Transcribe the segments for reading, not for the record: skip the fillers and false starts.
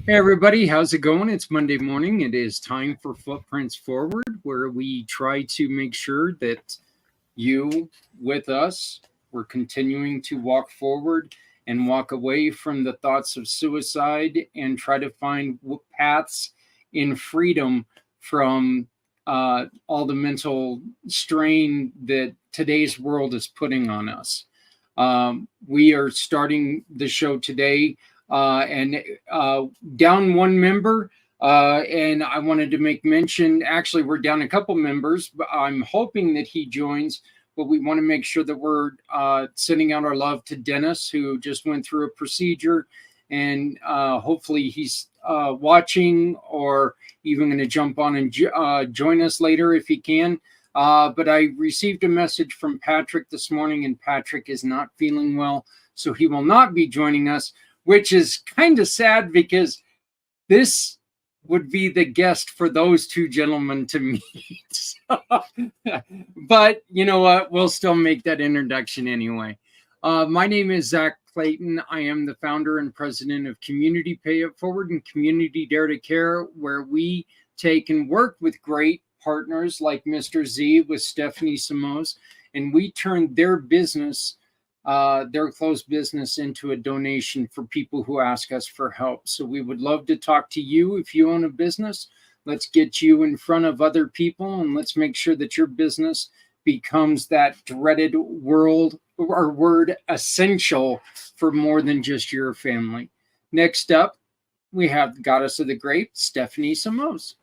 Hey everybody, how's it going? It's Monday morning. It is time for Footprints Forward, where we try to make sure that you, with us, we're continuing to walk forward and walk away from the thoughts of suicide and try to find paths in freedom from all the mental strain that today's world is putting on us. We are starting the show today and down one member. And I wanted to make mention, actually, we're down a couple members, but I'm hoping that he joins. But we want to make sure that we're sending out our love to Dennis, who just went through a procedure. And hopefully he's watching or even going to jump on and join us later if he can. But I received a message from Patrick this morning, and Patrick is not feeling well, so he will not be joining us, which is kind of sad because this would be the guest for those two gentlemen to meet. But you know what? We'll still make that introduction anyway. My name is Zach Clayton. I am the founder and president of Community Pay It Forward and Community Dare to Care, where we take and work with great partners like Mr. Z with Stephanie Samos, and we turn their business, their closed business, into a donation for people who ask us for help. So we would love to talk to you if you own a business. Let's get you in front of other people, and let's make sure that your business becomes that dreaded word essential for more than just your family. Next up, we have the Goddess of the Grape, Stephanie Samos.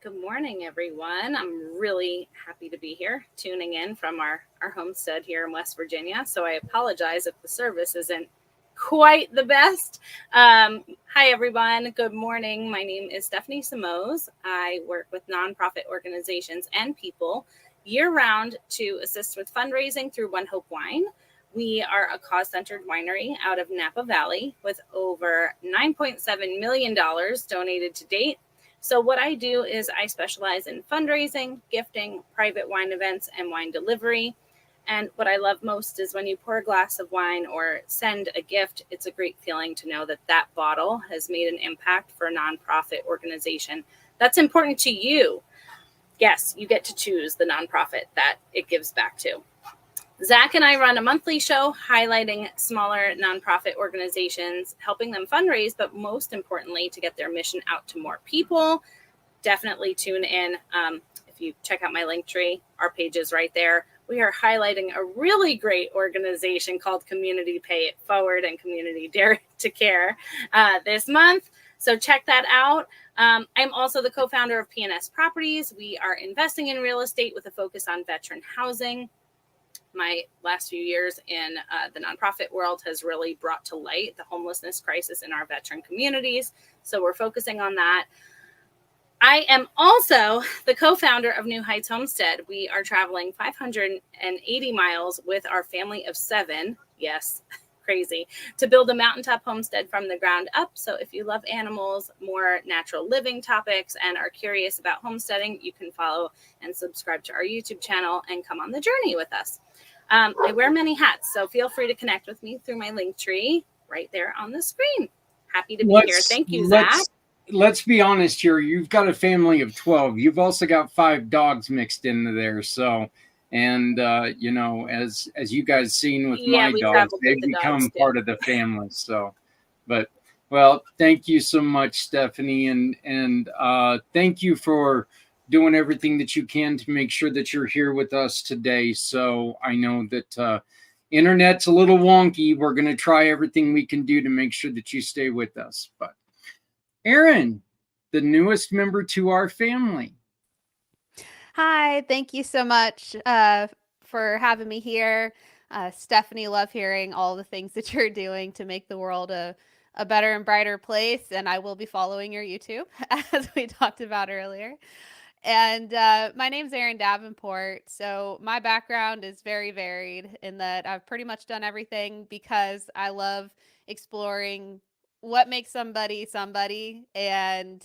Good morning, everyone. I'm really happy to be here, tuning in from our homestead here in West Virginia. So I apologize if the service isn't quite the best. Hi, everyone. Good morning. My name is Stephanie Samos. I work with nonprofit organizations and people year-round to assist with fundraising through One Hope Wine. We are a cause-centered winery out of Napa Valley with over $9.7 million donated to date. So what I do is I specialize in fundraising, gifting, private wine events, and wine delivery. And what I love most is when you pour a glass of wine or send a gift, it's a great feeling to know that that bottle has made an impact for a nonprofit organization that's important to you. Yes, you get to choose the nonprofit that it gives back to. Zach and I run a monthly show highlighting smaller nonprofit organizations, helping them fundraise, but most importantly, to get their mission out to more people. Definitely tune in. If you check out my link tree, our page is right there. We are highlighting a really great organization called Community Pay It Forward and Community Dare to Care this month. So check that out. I'm also the co-founder of P&S Properties. We are investing in real estate with a focus on veteran housing. My last few years in the nonprofit world has really brought to light the homelessness crisis in our veteran communities. So we're focusing on that. I am also the co-founder of New Heights Homestead. We are traveling 580 miles with our family of 7. Yes, crazy. To build a mountaintop homestead from the ground up. So if you love animals, more natural living topics, and are curious about homesteading, you can follow and subscribe to our YouTube channel and come on the journey with us. I wear many hats, so feel free to connect with me through my link tree right there on the screen. Happy to be here. Thank you, Zach. Let's be honest here. You've got a family of 12. You've also got 5 dogs mixed into there. So, and you know, as you guys seen with my dogs, they've become part of the family. So, but well, thank you so much, Stephanie, and thank you for doing everything that you can to make sure that you're here with us today. So I know that internet's a little wonky. We're going to try everything we can do to make sure that you stay with us. But Erin, the newest member to our family. Hi, thank you so much for having me here. Stephanie, love hearing all the things that you're doing to make the world a a better and brighter place. And I will be following your YouTube, as we talked about earlier. And my name's Erin Davenport. So my background is very varied in that I've pretty much done everything because I love exploring what makes somebody somebody, and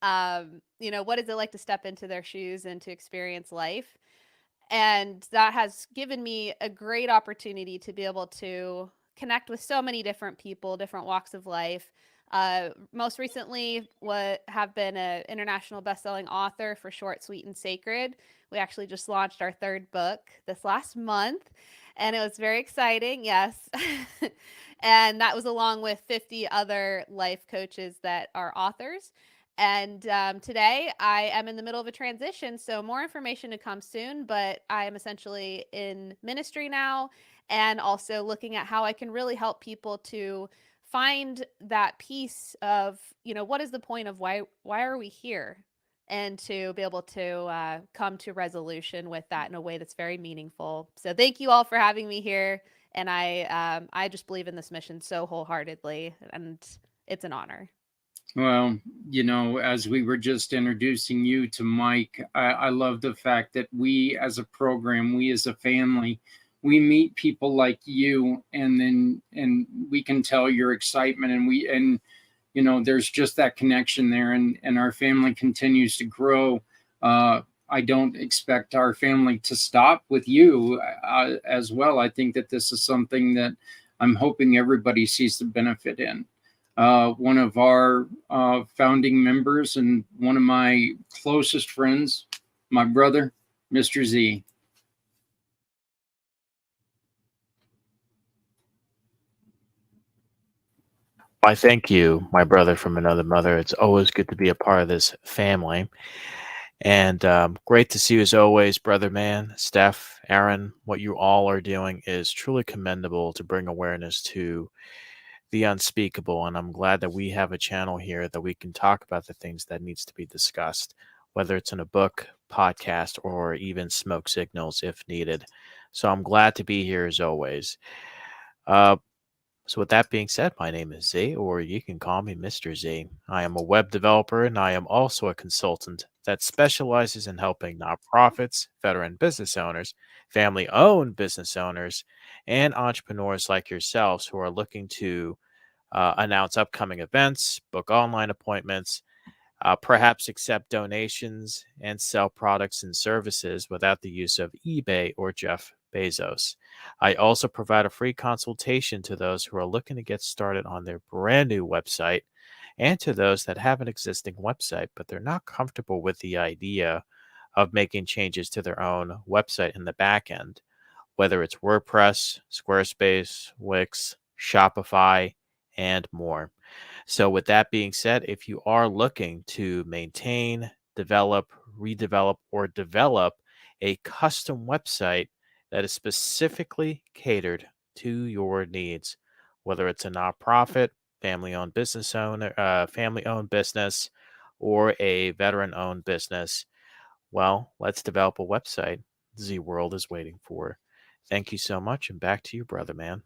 what is it like to step into their shoes and to experience life. And that has given me a great opportunity to be able to connect with so many different people, different walks of life. Most recently, what have been an international best-selling author for Short, Sweet, and Sacred. We actually just launched our third book this last month, and it was very exciting. Yes. And that was along with 50 other life coaches that are authors. And today I am in the middle of a transition, so more information to come soon, but I am essentially in ministry now, and also looking at how I can really help people to find that piece of, what is the point of why are we here? And to be able to come to resolution with that in a way that's very meaningful. So thank you all for having me here. And I just believe in this mission so wholeheartedly, and it's an honor. Well, as we were just introducing you to Mike, I love the fact that we as a program, we as a family, we meet people like you, and we can tell your excitement, and there's just that connection there, and our family continues to grow. I don't expect our family to stop with you as well. I think that this is something that I'm hoping everybody sees the benefit in. One of our founding members and one of my closest friends, my brother, Mr. Z. I thank you, my brother from another mother. It's always good to be a part of this family. And great to see you as always, brother man, Steph, Aaron. What you all are doing is truly commendable to bring awareness to the unspeakable. And I'm glad that we have a channel here that we can talk about the things that needs to be discussed, whether it's in a book, podcast, or even smoke signals if needed. So I'm glad to be here as always. So with that being said, my name is Z, or you can call me Mr. Z. I am a web developer, and I am also a consultant that specializes in helping nonprofits, veteran business owners, family-owned business owners, and entrepreneurs like yourselves who are looking to announce upcoming events, book online appointments, perhaps accept donations, and sell products and services without the use of eBay or Jeff Bezos. I also provide a free consultation to those who are looking to get started on their brand new website, and to those that have an existing website, but they're not comfortable with the idea of making changes to their own website in the back end, whether it's WordPress, Squarespace, Wix, Shopify, and more. So with that being said, if you are looking to maintain, develop, redevelop, or develop a custom website that is specifically catered to your needs, whether it's a nonprofit, family-owned business owner, family-owned business, or a veteran-owned business, well, let's develop a website Z World is waiting for. Thank you so much, and back to you, brother man.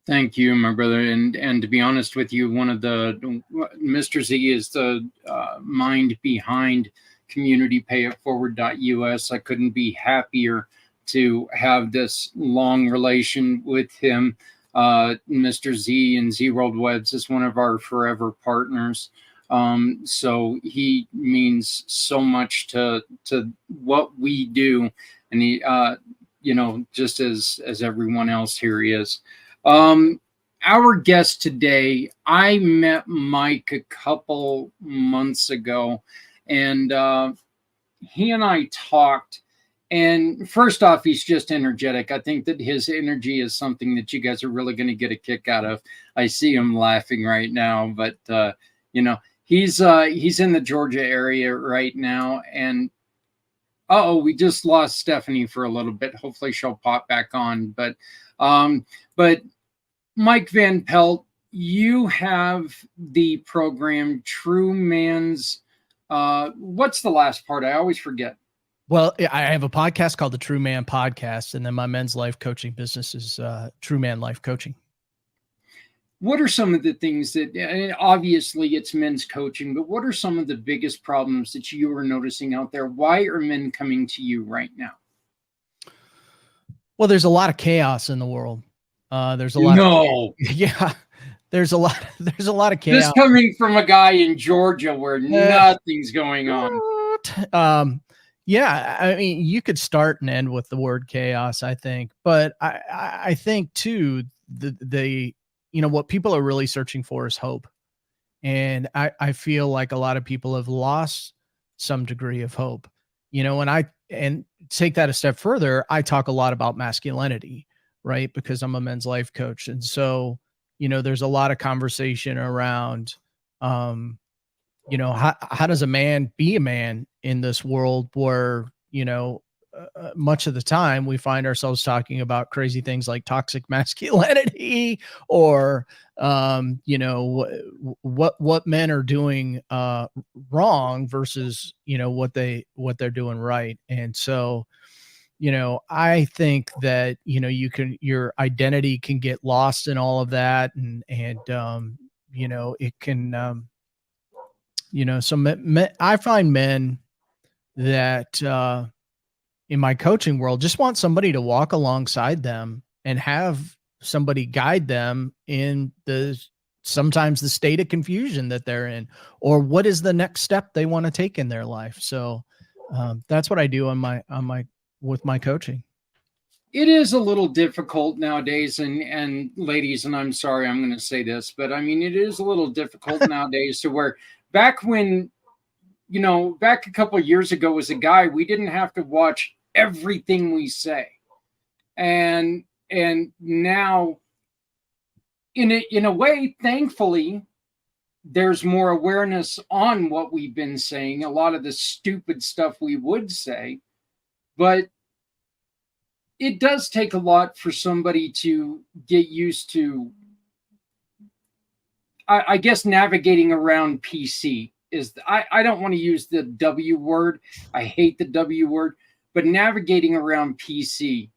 Thank you, my brother. And to be honest with you, one of the Mr. Z is the mind behind communitypayitforward.us. I couldn't be happier to have this long relation with him. Mr. Z and Z World Webs is one of our forever partners. So he means so much to what we do, and he, just as everyone else here is. Our guest today, I met Mike a couple months ago, and he and I talked. And first off, he's just energetic. I think that his energy is something that you guys are really going to get a kick out of. I see him laughing right now, but he's in the Georgia area right now, and we just lost Stephanie for a little bit. Hopefully, she'll pop back on. But Mike Van Pelt, you have the program True Man's. What's the last part? I always forget. Well, I have a podcast called the True Man Podcast, and then my men's life coaching business is True Man Life Coaching. what are some of the things that, and obviously it's men's coaching, but what are some of the biggest problems that you are noticing out there? Why are men coming to you right now? Well, there's a lot of chaos in the world. There's a lot No, yeah, there's a lot of this chaos. coming from a guy in Georgia where nothing's going on. Yeah, I mean, you could start and end with the word chaos, I think, but I think too, the what people are really searching for is hope. And I feel like a lot of people have lost some degree of hope. And take that a step further, I talk a lot about masculinity, right? Because I'm a men's life coach. And so, there's a lot of conversation around, how does a man be a man in this world where, much of the time we find ourselves talking about crazy things like toxic masculinity or, what men are doing wrong versus, what they're doing right. And so, I think that, your identity can get lost in all of that. It can, I find men that, in my coaching world just want somebody to walk alongside them and have somebody guide them in sometimes the state of confusion that they're in, or what is the next step they want to take in their life. So, that's what I do with my coaching. It is a little difficult nowadays, and ladies, and I'm sorry I'm going to say this, but I mean, it is a little difficult nowadays to where back when, back a couple of years ago as a guy, we didn't have to watch everything we say. And now in a way, thankfully, there's more awareness on what we've been saying, a lot of the stupid stuff we would say, but it does take a lot for somebody to get used to, I guess, navigating around PC. I don't want to use the W word. I hate the W word, but navigating around PC,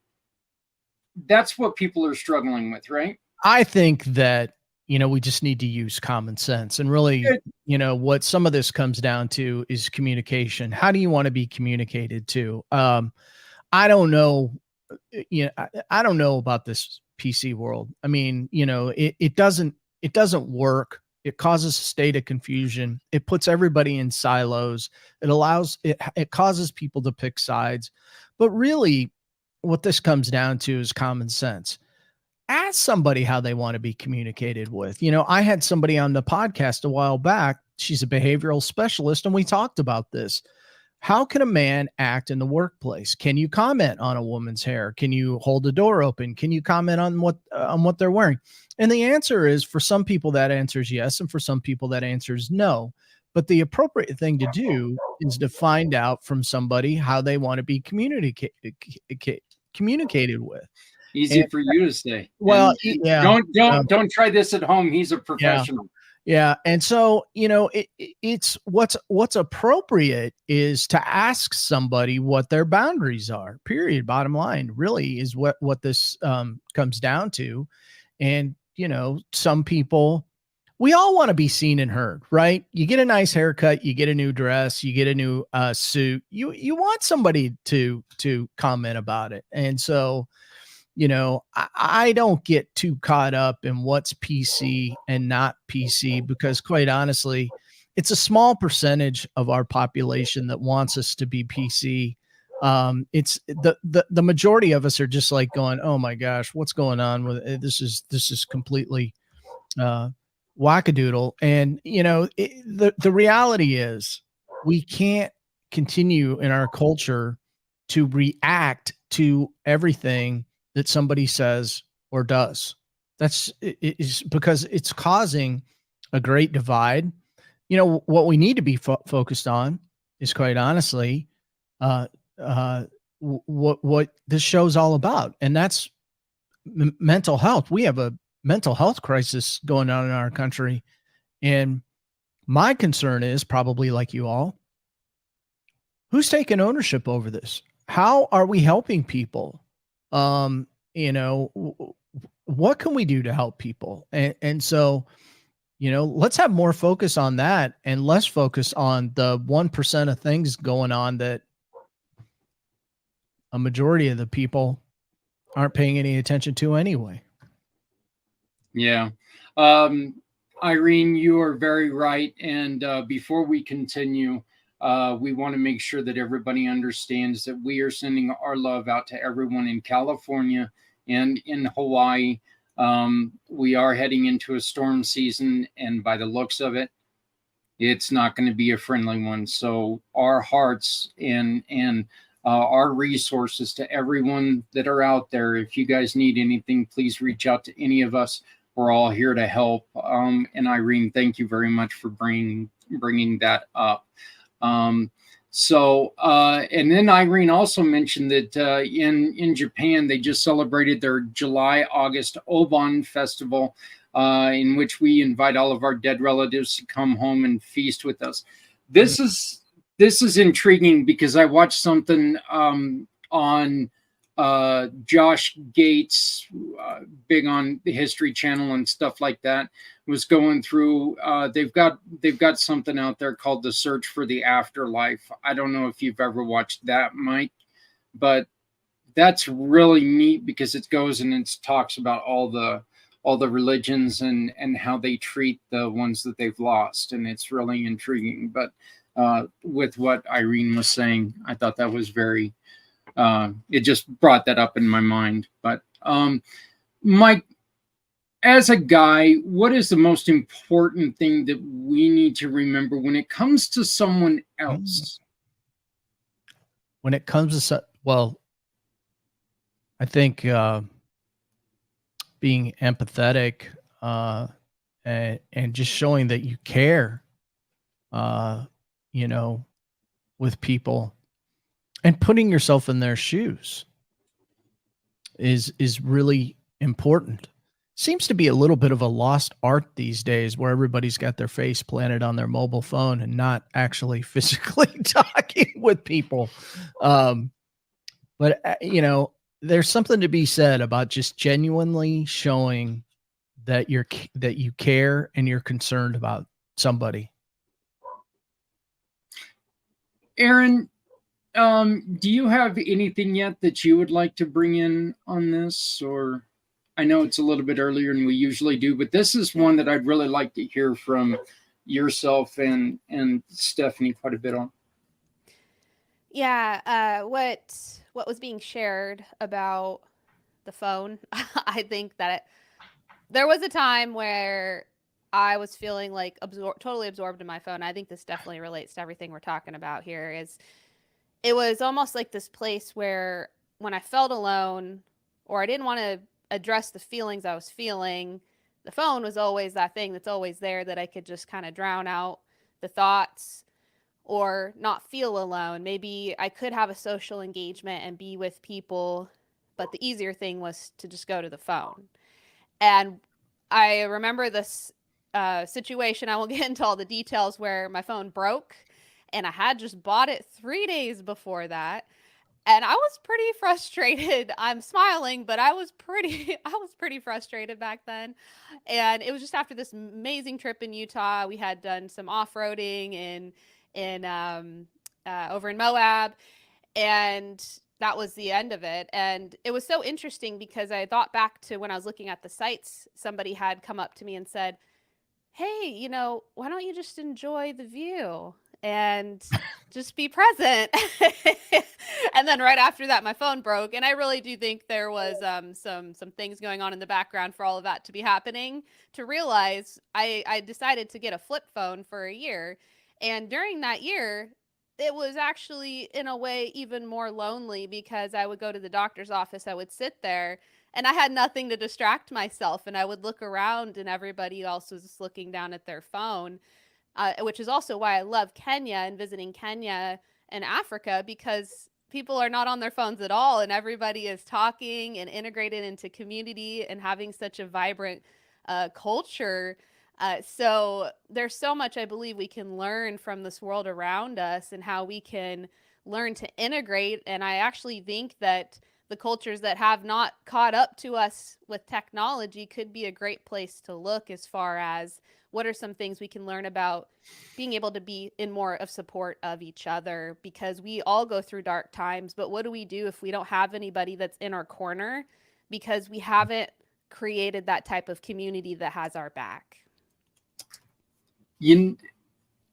that's what people are struggling with, right? I think that, we just need to use common sense, and really, what some of this comes down to is communication. How do you want to be communicated to? I don't know. I don't know about this PC world. I mean, it doesn't work. It causes a state of confusion. It puts everybody in silos. It causes people to pick sides. But really, what this comes down to is common sense. Ask somebody how they want to be communicated with. I had somebody on the podcast a while back. She's a behavioral specialist, and we talked about this. How can a man act in the workplace? Can you comment on a woman's hair? Can you hold the door open? Can you comment on what they're wearing? And the answer is, for some people, that answer is yes. And for some people, that answer is no. But the appropriate thing to do is to find out from somebody how they want to be communicated with. Easy for you to say. Well, and yeah. Don't try this at home. He's a professional. Yeah. And so, it's what's appropriate is to ask somebody what their boundaries are, period. Bottom line really is what this comes down to. And, some people, we all want to be seen and heard, right? You get a nice haircut, you get a new dress, you get a new suit. You want somebody to comment about it. And so, I don't get too caught up in what's PC and not PC, because quite honestly, it's a small percentage of our population that wants us to be PC. It's the majority of us are just like going, oh my gosh, what's going on with it? This is completely wackadoodle. And the reality is, we can't continue in our culture to react to everything that somebody says or does. It is because it's causing a great divide. What we need to be focused on is, quite honestly, what this show's all about. And that's mental health. We have a mental health crisis going on in our country. And my concern is, probably like you all, who's taking ownership over this? How are we helping people? what can we do to help people? And so, let's have more focus on that and less focus on the 1% of things going on that a majority of the people aren't paying any attention to anyway. Yeah. Irene, you are very right. And before we continue, we want to make sure that everybody understands that we are sending our love out to everyone in California and in Hawaii. We are heading into a storm season, and by the looks of it, it's not going to be a friendly one. So our hearts and our resources to everyone that are out there. If you guys need anything, please reach out to any of us. We're all here to help. And Irene, thank you very much for bringing that up. And then Irene also mentioned that in Japan, they just celebrated their July-August Obon Festival, in which we invite all of our dead relatives to come home and feast with us. This is intriguing because I watched something on Josh Gates, big on the History Channel and stuff like that, was going through. They've got something out there called The Search for the Afterlife. I don't know if you've ever watched that, Mike, but that's really neat because it goes and it talks about all the religions and how they treat the ones that they've lost, and it's really intriguing. But with what Irene was saying, I thought that was very. It just brought that up in my mind. But Mike, as a guy, what is the most important thing that we need to remember when it comes to someone else? When it comes to, well, I think being empathetic and just showing that you care, with people and putting yourself in their shoes is really important. Seems to be a little bit of a lost art these days where everybody's got their face planted on their mobile phone and not actually physically talking with people. But there's something to be said about just genuinely showing that you care and you're concerned about somebody. Aaron, do you have anything yet that you would like to bring in on this? Or I know it's a little bit earlier than we usually do, but this is one that I'd really like to hear from yourself and Stephanie quite a bit on. Yeah, what was being shared about the phone, I think that there was a time where I was feeling like totally absorbed in my phone. I think this definitely relates to everything we're talking about here. It was almost like this place where when I felt alone or I didn't want to address the feelings I was feeling, the phone was always that thing that's always there that I could just kind of drown out the thoughts or not feel alone. Maybe I could have a social engagement and be with people, but the easier thing was to just go to the phone. And I remember this situation, I won't get into all the details, where my phone broke and I had just bought it 3 days before that. And I was pretty frustrated. I'm smiling, but I was pretty frustrated back then. And it was just after this amazing trip in Utah. We had done some off-roading in over in Moab, and that was the end of it. And it was so interesting because I thought back to when I was looking at the sites. Somebody had come up to me and said, "Hey, why don't you just enjoy the view and just be present?" And then right after that, my phone broke. And I really do think there was some things going on in the background for all of that to be happening, to realize I decided to get a flip phone for a year. And during that year, it was actually, in a way, even more lonely because I would go to the doctor's office, I would sit there, and I had nothing to distract myself. And I would look around and everybody else was just looking down at their phone, which is also why I love Kenya and visiting Kenya and Africa, because people are not on their phones at all. And everybody is talking and integrated into community and having such a vibrant culture. So there's so much I believe we can learn from this world around us and how we can learn to integrate. And I actually think that the cultures that have not caught up to us with technology could be a great place to look as far as what are some things we can learn about being able to be in more of support of each other, because we all go through dark times. But what do we do if we don't have anybody that's in our corner because we haven't created that type of community that has our back?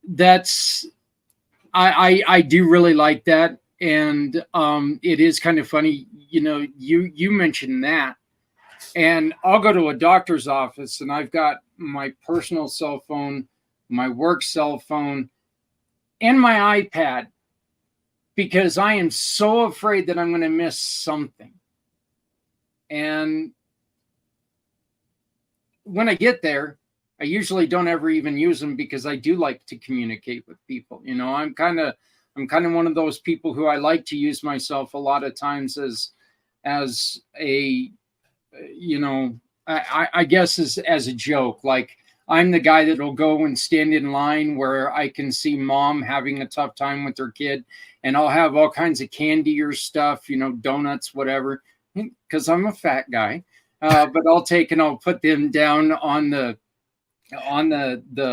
That's I do really like that. And it is kind of funny, you mentioned that, and I'll go to a doctor's office and I've got my personal cell phone, my work cell phone, and my iPad, because I am so afraid that I'm going to miss something. And when I get there, I usually don't ever even use them, because I do like to communicate with people. I'm kind of one of those people who I like to use myself a lot of times as a, I guess as a joke. Like, I'm the guy that'll go and stand in line where I can see mom having a tough time with her kid, and I'll have all kinds of candy or stuff, donuts, whatever, because I'm a fat guy. But I'll put them down on the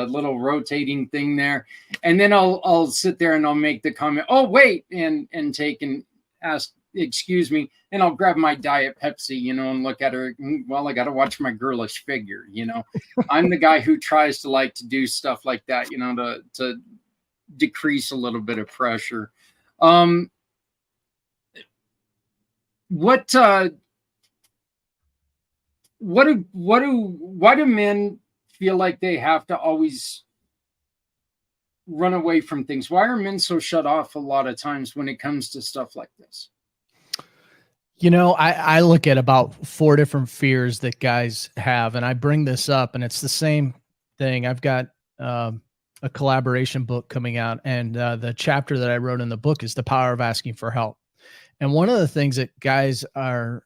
little rotating thing there, and then I'll sit there and I'll make the comment, oh wait, and take and ask, excuse me, and I'll grab my Diet Pepsi, and look at her. Well, I got to watch my girlish figure. I'm the guy who tries to do stuff like that, to decrease a little bit of pressure. Why do men feel like they have to always run away from things? Why are men so shut off a lot of times when it comes to stuff like this? I look at about 4 different fears that guys have, and I bring this up, and it's the same thing. I've got a collaboration book coming out, and the chapter that I wrote in the book is the power of asking for help. And one of the things that guys are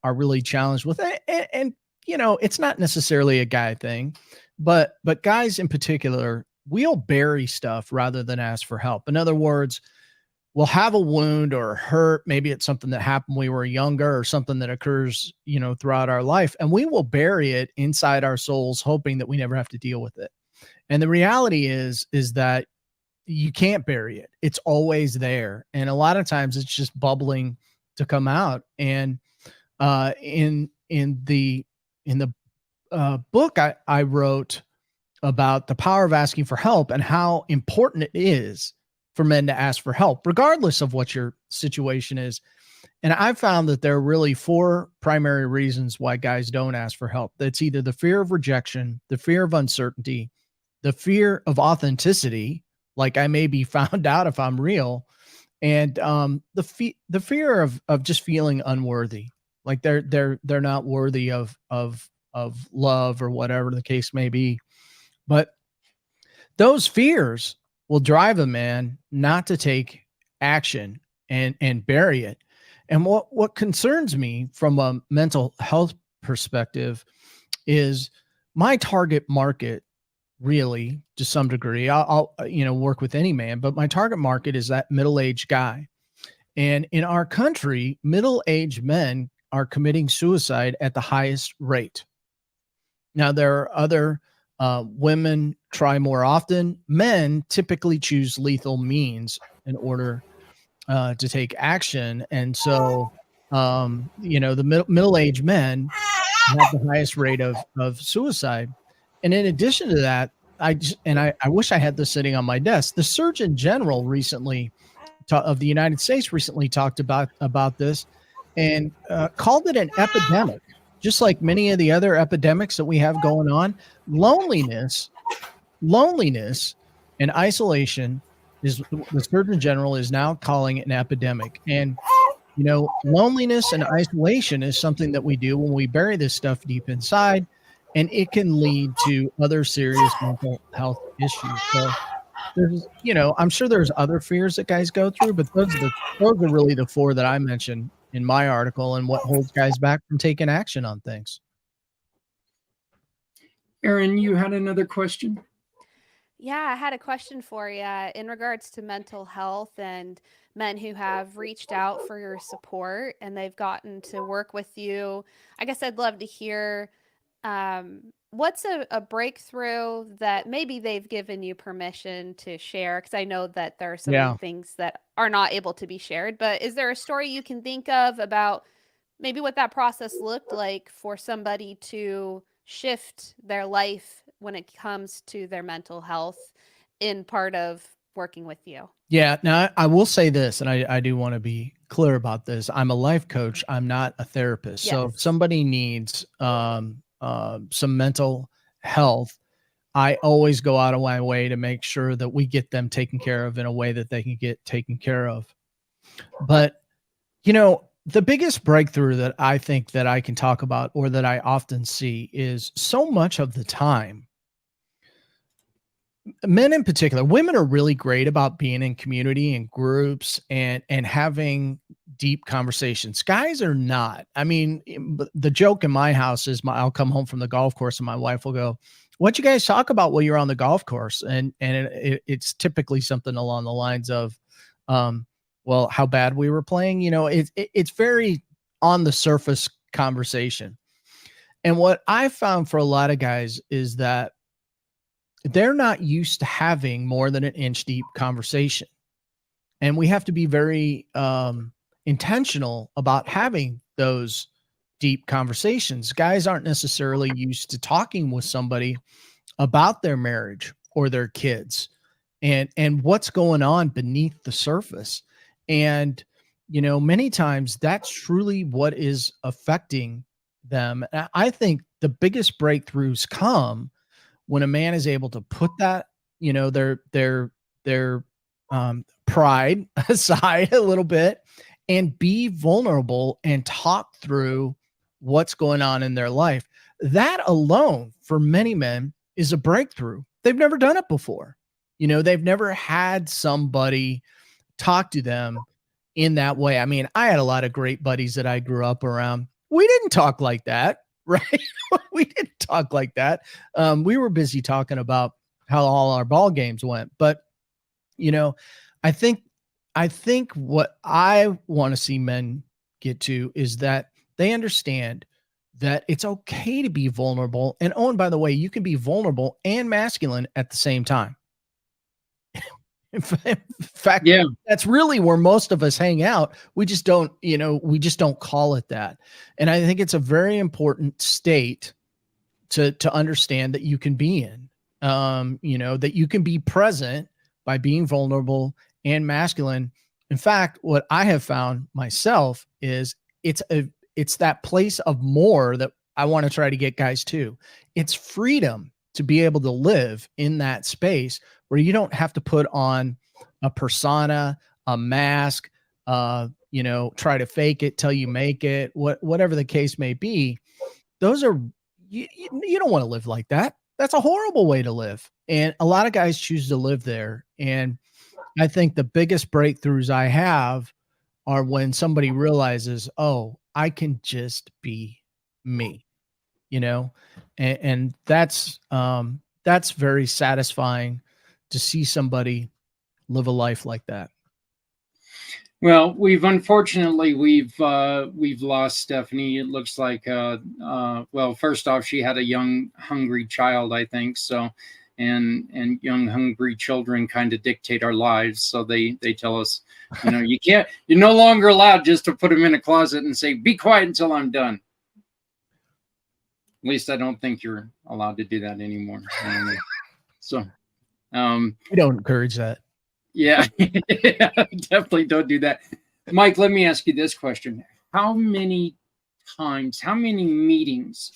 really challenged with, and it's not necessarily a guy thing, but guys in particular, we'll bury stuff rather than ask for help. In other words, we'll have a wound or a hurt. Maybe it's something that happened when we were younger, or something that occurs, throughout our life, and we will bury it inside our souls, hoping that we never have to deal with it. And the reality is that you can't bury it. It's always there. And a lot of times it's just bubbling to come out. And in the book I wrote about the power of asking for help and how important it is for men to ask for help, regardless of what your situation is. And I found that there are really 4 primary reasons why guys don't ask for help. That's either the fear of rejection, the fear of uncertainty, the fear of authenticity, like I may be found out if I'm real, and the fear of just feeling unworthy, like they're not worthy of love, or whatever the case may be. But those fears will drive a man not to take action and bury it. And what concerns me from a mental health perspective is my target market, really, to some degree. I'll work with any man, but my target market is that middle-aged guy. And in our country, middle-aged men are committing suicide at the highest rate. Now, there are other women try more often. Men typically choose lethal means in order to take action. And so, the middle-aged men have the highest rate of suicide. And in addition to that, I wish I had this sitting on my desk. The Surgeon General of the United States recently talked about this and called it an epidemic. Just like many of the other epidemics that we have going on, loneliness and isolation is, the Surgeon General is now calling it, an epidemic. And, loneliness and isolation is something that we do when we bury this stuff deep inside, and it can lead to other serious mental health issues. So there's, I'm sure there's other fears that guys go through, but those are really the 4 that I mentioned in my article, and what holds guys back from taking action on things. Aaron, you had another question? Yeah, I had a question for you in regards to mental health and men who have reached out for your support and they've gotten to work with you. I guess I'd love to hear what's a breakthrough that maybe they've given you permission to share? Because I know that there are some Yeah. things that are not able to be shared, but is there a story you can think of about maybe what that process looked like for somebody to shift their life when it comes to their mental health in part of working with you? Yeah. Now, I will say this, and I do want to be clear about this. I'm a life coach. I'm not a therapist. So if Yes. somebody needs some mental health, I always go out of my way to make sure that we get them taken care of in a way that they can get taken care of. But, the biggest breakthrough that I think that I can talk about or that I often see is so much of the time, men in particular, women are really great about being in community and groups and having deep conversations. Guys are not. I mean, the joke in my house is I'll come home from the golf course and my wife will go, "What you guys talk about while you're on the golf course?" And it's typically something along the lines of, well, how bad we were playing. It's very on the surface conversation. And what I found for a lot of guys is that they're not used to having more than an inch deep conversation. And we have to be very intentional about having those deep conversations. Guys aren't necessarily used to talking with somebody about their marriage or their kids and what's going on beneath the surface. And, many times that's truly what is affecting them. I think the biggest breakthroughs come when a man is able to put that, their pride aside a little bit and be vulnerable and talk through what's going on in their life. That alone for many men is a breakthrough. They've never done it before. They've never had somebody talk to them in that way. I mean, I had a lot of great buddies that I grew up around. We didn't talk like that, right? We didn't talk like that. We were busy talking about how all our ball games went. But, I think what I want to see men get to is that they understand that it's okay to be vulnerable. And oh, and by the way, you can be vulnerable and masculine at the same time. In fact, Yeah. that's really where most of us hang out. We just don't call it that. And I think it's a very important state to understand that you can be in, that you can be present by being vulnerable and masculine. In fact, what I have found myself is it's that place of more that I want to try to get guys to. It's freedom to be able to live in that space where you don't have to put on a persona, a mask, try to fake it till you make it, whatever the case may be. Those are, you don't want to live like that. That's a horrible way to live. And a lot of guys choose to live there. And I think the biggest breakthroughs I have are when somebody realizes, oh, I can just be me, and that's very satisfying to see somebody live a life like that. Well, we've lost Stephanie. It looks like well, first off, she had a young, hungry child, I think. So, and young, hungry children kind of dictate our lives. So they tell us, you're no longer allowed just to put them in a closet and say, "Be quiet until I'm done." At least I don't think you're allowed to do that anymore. So, we don't encourage that. Yeah, definitely don't do that. Mike, let me ask you this question. How many meetings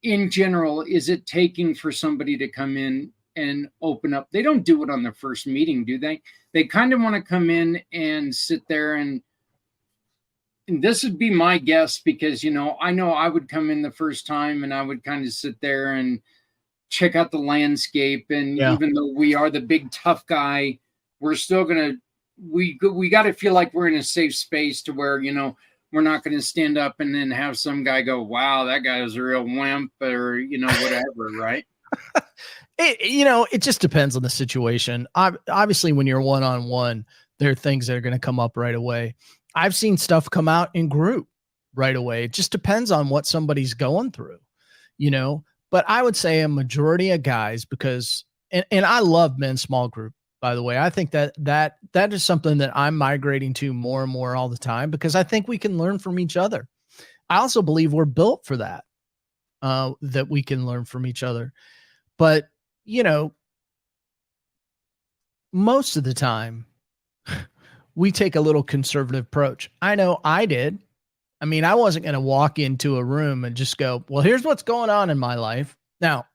in general is it taking for somebody to come in and open up? They don't do it on their first meeting, do they? They kind of want to come in and sit there and this would be my guess because, I know I would come in the first time and I would kind of sit there and check out the landscape. And even though we are the big tough guy, we're still we got to feel like we're in a safe space to where, we're not going to stand up and then have some guy go, "Wow, that guy is a real wimp," or, whatever. Right. It just depends on the situation. Obviously, when you're one-on-one, there are things that are going to come up right away. I've seen stuff come out in group right away. It just depends on what somebody's going through, but I would say a majority of guys, because, and I love men's small group, by the way. I think that is something that I'm migrating to more and more all the time, because I think we can learn from each other. I also believe we're built for that, that we can learn from each other. But, most of the time we take a little conservative approach. I know I did. I mean, I wasn't going to walk into a room and just go, well, here's what's going on in my life. Now,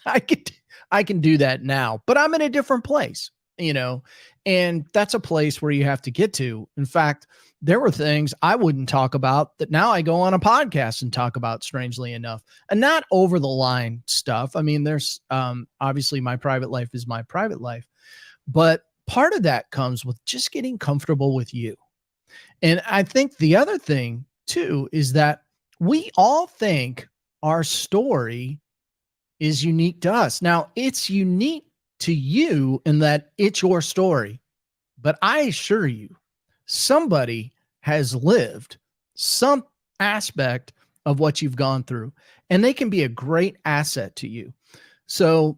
I can do that now, but I'm in a different place, and that's a place where you have to get to. In fact, there were things I wouldn't talk about that now I go on a podcast and talk about, strangely enough, and not over the line stuff. I mean, there's obviously my private life is my private life, but part of that comes with just getting comfortable with you. And I think the other thing too is that we all think our story is unique to us. Now, it's unique to you in that it's your story, but I assure you, somebody has lived some aspect of what you've gone through, and they can be a great asset to you. So,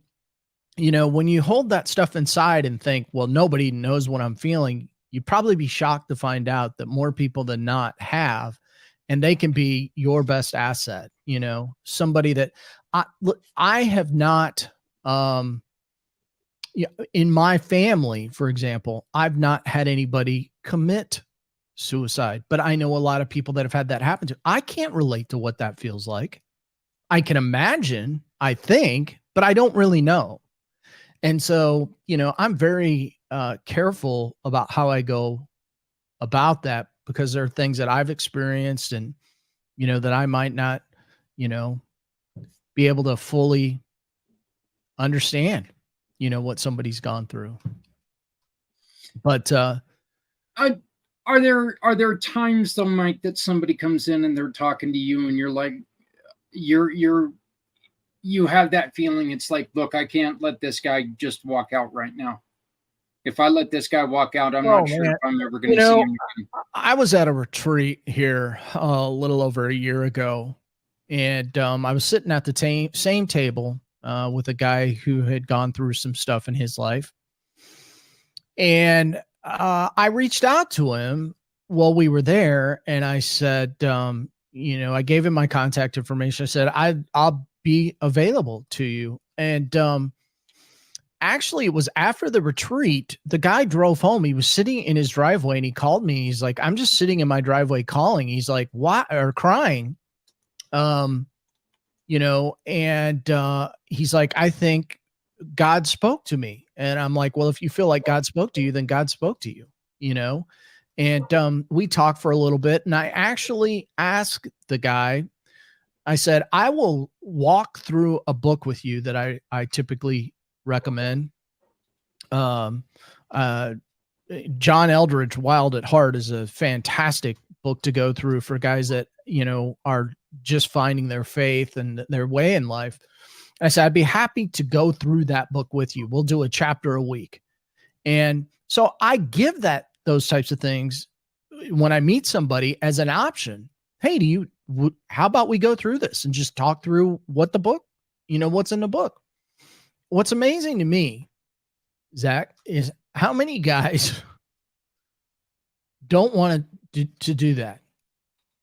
when you hold that stuff inside and think, well, nobody knows what I'm feeling, you'd probably be shocked to find out that more people than not have, and they can be your best asset. Somebody that I have not, in my family, for example, I've not had anybody commit suicide, but I know a lot of people that have had that happen to. I can't relate to what that feels like. I can imagine, I think, but I don't really know. And so, I'm very careful about how I go about that, because there are things that I've experienced and, that I might not, be able to fully understand, what somebody's gone through. But are there times though, Mike, that somebody comes in and they're talking to you and you're like, you have that feeling? It's like, look, I can't let this guy just walk out right now. If I let this guy walk out, I'm not sure if I'm ever going to see him again. I was at a retreat here a little over a year ago, and I was sitting at the same table with a guy who had gone through some stuff in his life. And I reached out to him while we were there, and I said, I gave him my contact information. I said, I'll be available to you. And actually, it was after the retreat, the guy drove home. He was sitting in his driveway and he called me. He's like, I'm just sitting in my driveway calling. He's like, what? Or crying. And he's like, I think God spoke to me. And I'm like, well, if you feel like God spoke to you, then God spoke to you, And we talked for a little bit, and I actually asked the guy, I said, I will walk through a book with you that I typically recommend. John Eldridge, Wild at Heart, is a fantastic book to go through for guys that, are just finding their faith and their way in life. I said, I'd be happy to go through that book with you. We'll do a chapter a week. And so I give those types of things when I meet somebody as an option. Hey, how about we go through this and just talk through what the book, what's in the book? What's amazing to me, Zach, is how many guys don't want to do that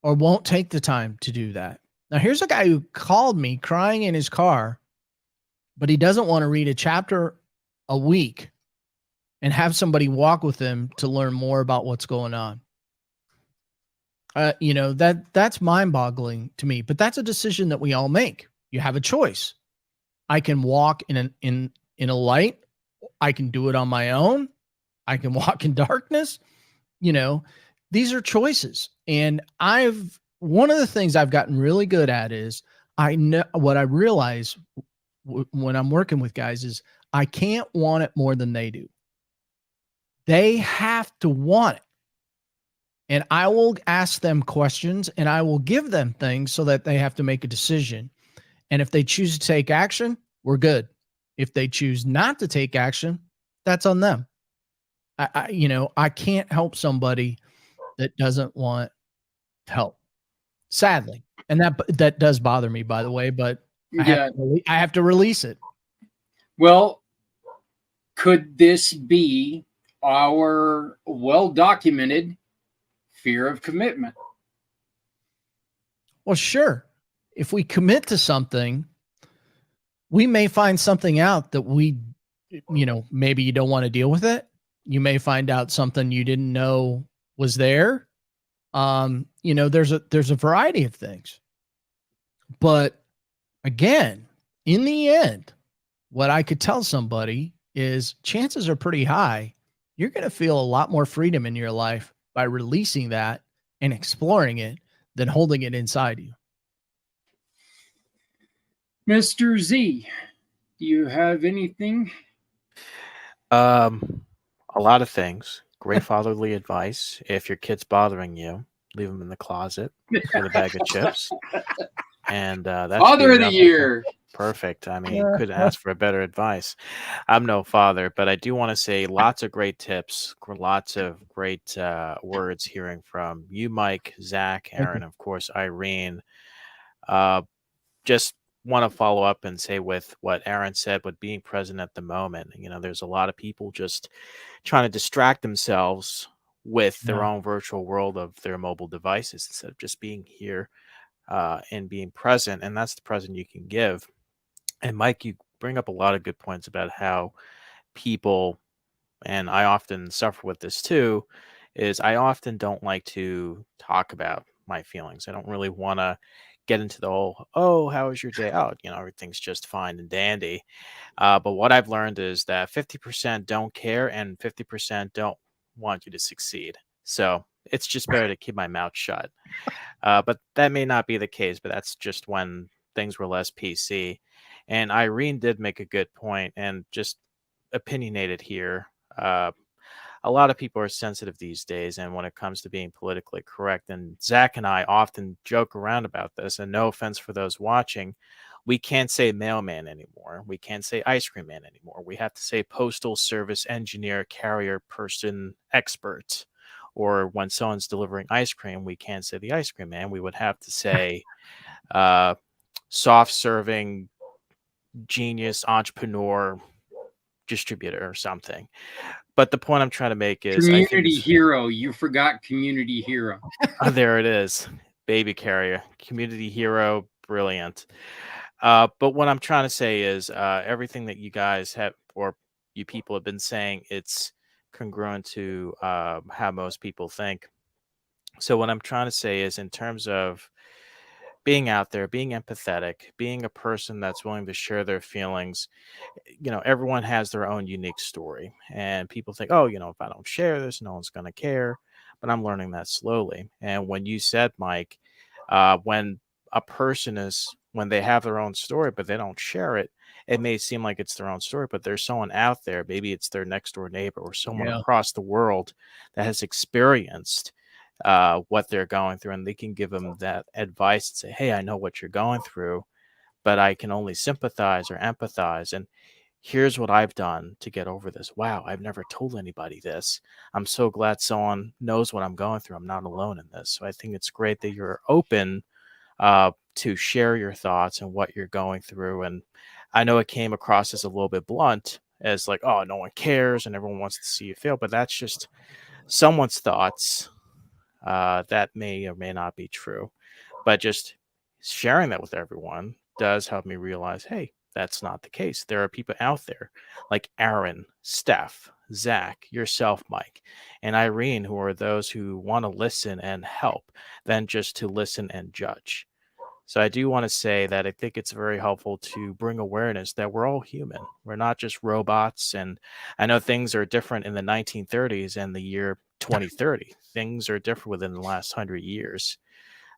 or won't take the time to do that. Now, here's a guy who called me crying in his car, but he doesn't want to read a chapter a week and have somebody walk with him to learn more about what's going on. That's mind-boggling to me, but that's a decision that we all make. You have a choice. I can walk in a light. I can do it on my own. I can walk in darkness. These are choices. And one of the things I've gotten really good at is I know what I realize when I'm working with guys is I can't want it more than they do. They have to want it. And I will ask them questions and I will give them things so that they have to make a decision. And if they choose to take action, we're good. If they choose not to take action, that's on them. I can't help somebody that doesn't want help, sadly. And that does bother me, by the way, but I have to release it. Well, could this be our well-documented fear of commitment? Well, sure. If we commit to something, we may find something out that maybe you don't want to deal with it. You may find out something you didn't know was there. There's a variety of things. But again, in the end, what I could tell somebody is chances are pretty high you're going to feel a lot more freedom in your life by releasing that and exploring it than holding it inside you. Mr. Z, do you have anything? A lot of things. Great fatherly advice. If your kid's bothering you, leave them in the closet with a bag of chips. And that's Father of the Year. Perfect. I mean, couldn't ask for a better advice. I'm no father, but I do want to say lots of great tips, lots of great words hearing from you, Mike, Zach, Aaron, of course, Irene. Just want to follow up and say with what Aaron said, with being present at the moment. There's a lot of people just trying to distract themselves with their own virtual world of their mobile devices instead of just being here and being present. And that's the present you can give. And Mike, you bring up a lot of good points about how people, and I often suffer with this too, is I often don't like to talk about my feelings. I don't really want to get into the whole, oh, how was your day out? Everything's just fine and dandy. But what I've learned is that 50% don't care and 50% don't want you to succeed. So it's just better to keep my mouth shut. But that may not be the case, but that's just when things were less PC. And Irene did make a good point, and just opinionated here. A lot of people are sensitive these days, and when it comes to being politically correct, and Zach and I often joke around about this, and no offense for those watching, we can't say mailman anymore. We can't say ice cream man anymore. We have to say postal service engineer, carrier person, expert. Or when someone's delivering ice cream, we can't say the ice cream man. We would have to say soft serving genius entrepreneur distributor or something. But the point I'm trying to make is community hero. You forgot community hero. Oh, there it is. Baby carrier. Community hero. Brilliant. But what I'm trying to say is everything that you guys have, or you people have been saying, it's congruent to how most people think. So what I'm trying to say is, in terms of being out there, being empathetic, being a person that's willing to share their feelings, everyone has their own unique story. And people think, oh, if I don't share this, no one's going to care. But I'm learning that slowly. And when you said, Mike, when a person when they have their own story, but they don't share it, it may seem like it's their own story, but there's someone out there, maybe it's their next door neighbor or someone across the world that has experienced what they're going through, and they can give them that advice and say, hey, I know what you're going through, but I can only sympathize or empathize. And here's what I've done to get over this. Wow, I've never told anybody this. I'm so glad someone knows what I'm going through. I'm not alone in this. So I think it's great that you're open to share your thoughts and what you're going through. And I know it came across as a little bit blunt, as like, oh, no one cares and everyone wants to see you fail. But that's just someone's thoughts. That may or may not be true. But just sharing that with everyone does help me realize, hey, that's not the case. There are people out there like Aaron, Steph, Zach, yourself, Mike, and Irene, who are those who want to listen and help than just to listen and judge. So I do want to say that I think it's very helpful to bring awareness that we're all human. We're not just robots. And I know things are different in the 1930s and the year 2030. Things are different within the last 100 years.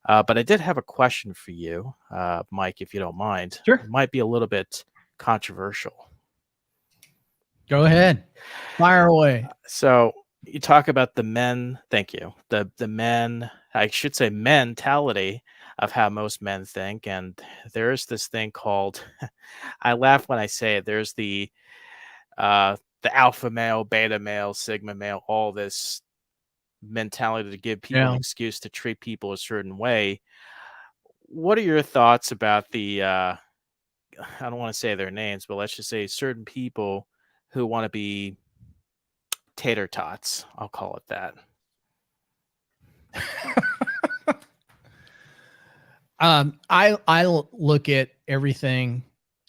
But I did have a question for you, Mike, if you don't mind. Sure. It might be a little bit controversial. Go ahead. Fire away. So you talk about the men. Thank you. The men, I should say mentality of how most men think. And there's this thing called, I laugh when I say it, there's the alpha male, beta male, sigma male, all this mentality to give people an Yeah. excuse to treat people a certain way. What are your thoughts about I don't want to say their names, but let's just say certain people who want to be tater tots? I'll call it that. I look at everything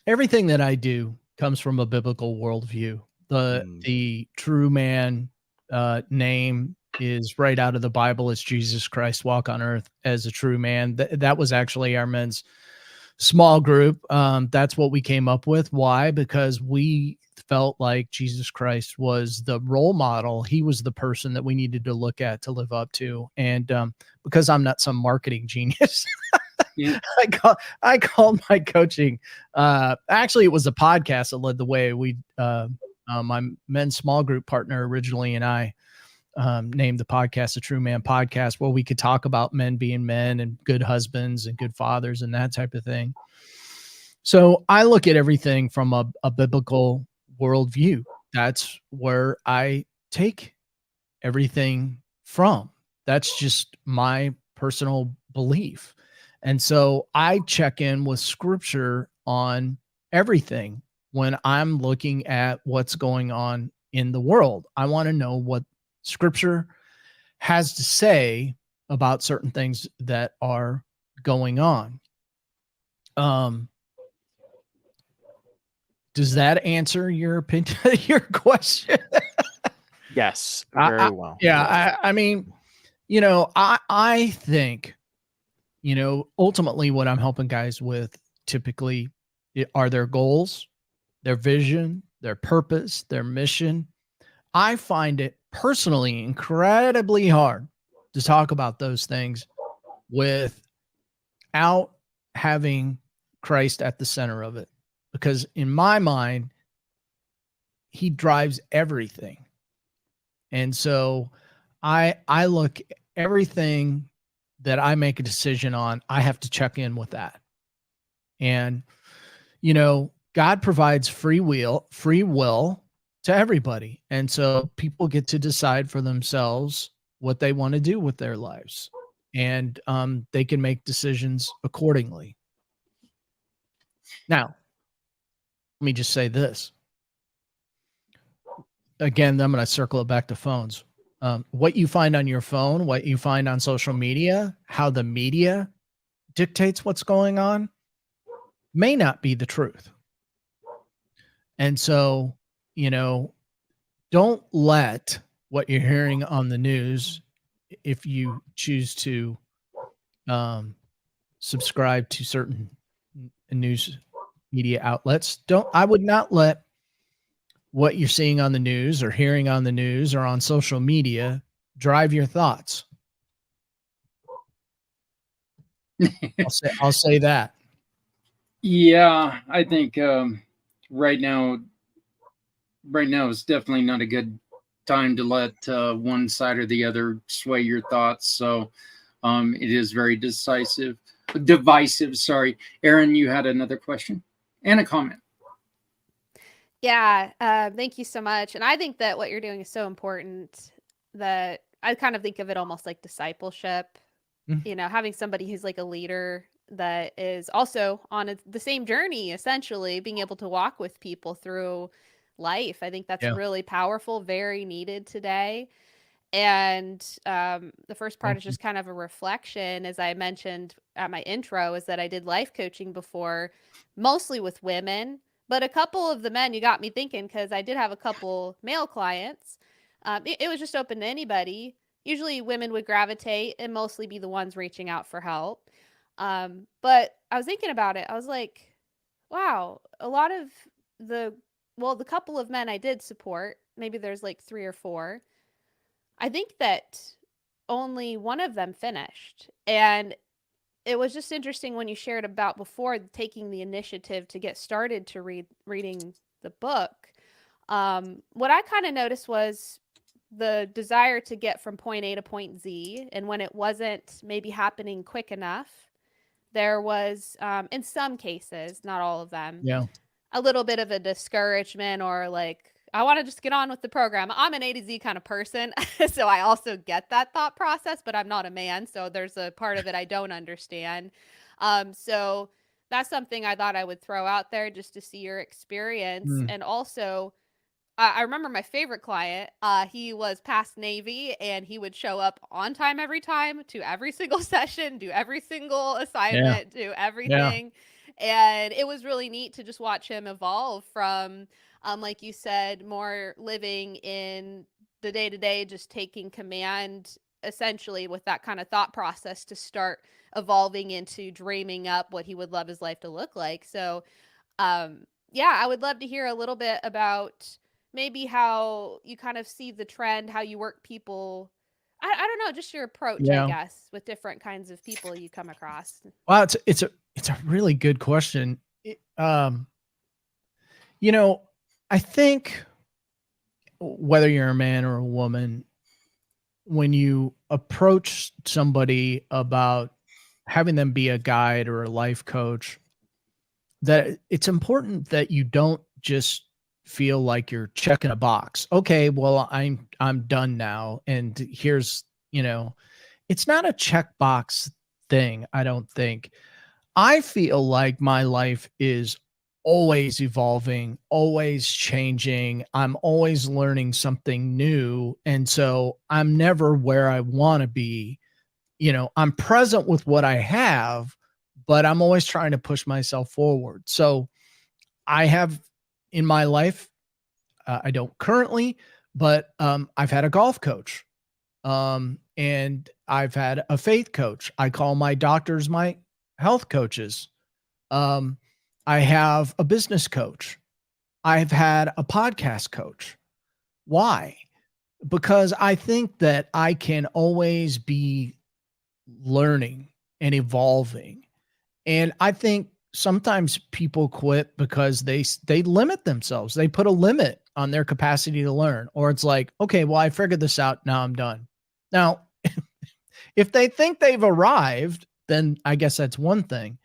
that I do comes from a biblical worldview. The true man name is right out of the Bible. It's Jesus Christ walk on earth as a true man. That was actually our men's small group. That's what we came up with. Why? Because we felt like Jesus Christ was the role model. He was the person that we needed to look at to live up to. And because I'm not some marketing genius, Yeah. I called my coaching. Actually, it was a podcast that led the way. My men's small group partner originally and I named the podcast the True Man Podcast, where we could talk about men being men and good husbands and good fathers and that type of thing. So I look at everything from a biblical worldview. That's where I take everything from. That's just my personal belief. And so I check in with scripture on everything when I'm looking at what's going on in the world. I want to know what scripture has to say about certain things that are going on. Does that answer your opinion, your question? Yes, very well. Yeah. I mean, I think, ultimately what I'm helping guys with typically are their goals, their vision, their purpose, their mission. I find it personally incredibly hard to talk about those things without having Christ at the center of it. Because in my mind, he drives everything. And so I look everything that I make a decision on, I have to check in with that. And, God provides free will to everybody. And so people get to decide for themselves what they want to do with their lives. And they can make decisions accordingly. Now, let me just say this. Again, I'm going to circle it back to phones. What you find on your phone, what you find on social media, how the media dictates what's going on may not be the truth. And so, don't let what you're hearing on the news, if you choose to subscribe to certain news media outlets, I would not let what you're seeing on the news or hearing on the news or on social media drive your thoughts. I'll say that. Yeah, I think right now is definitely not a good time to let one side or the other sway your thoughts. So it is very divisive. Sorry, Aaron, you had another question and a comment. Yeah, thank you so much. And I think that what you're doing is so important that I kind of think of it almost like discipleship. Having somebody who's like a leader that is also on the same journey, essentially being able to walk with people through life. I think that's really powerful, very needed today. And the first part is just kind of a reflection, as I mentioned at my intro, is that I did life coaching before, mostly with women, but a couple of the men, you got me thinking, because I did have a couple male clients. It was just open to anybody. Usually women would gravitate and mostly be the ones reaching out for help. But I was thinking about it. I was like, wow, a lot of the couple of men I did support, maybe there's like 3 or 4. I think that only one of them finished. And it was just interesting when you shared about before taking the initiative to get started to reading the book. What I kind of noticed was the desire to get from point A to point Z. And when it wasn't maybe happening quick enough, there was, in some cases, not all of them, Yeah. a little bit of a discouragement or like, I want to just get on with the program. I'm an A to Z kind of person. So I also get that thought process, but I'm not a man. So there's a part of it I don't understand. So that's something I thought I would throw out there just to see your experience. Mm. And also, I remember my favorite client, he was past Navy and he would show up on time every time to every single session, do every single Yeah. assignment, do Yeah. everything. And it was really neat to just watch him evolve from, like you said, more living in the day to day, just taking command essentially with that kind of thought process to start evolving into dreaming up what he would love his life to look like. So, yeah, I would love to hear a little bit about maybe how you kind of see the trend, how you work people. I don't know, just your approach, I Yeah. guess, with different kinds of people you come across. Well, it's a really good question. You know, I think whether you're a man or a woman, when you approach somebody about having them be a guide or a life coach, that it's important that you don't just feel like you're checking a box. Okay, well, I'm done now, and here's, it's not a checkbox thing, I don't think. I feel like my life is always evolving, always changing. I'm always learning something new. And so I'm never where I want to be. I'm present with what I have, but I'm always trying to push myself forward. So I have in my life, I don't currently, but I've had a golf coach. And I've had a faith coach. I call my doctors my health coaches. Um, I have a business coach. I've had a podcast coach. Why? Because I think that I can always be learning and evolving. And I think sometimes people quit because they limit themselves. They put a limit on their capacity to learn. Or it's like, okay, well, I figured this out. Now I'm done. Now, if they think they've arrived, then I guess that's one thing.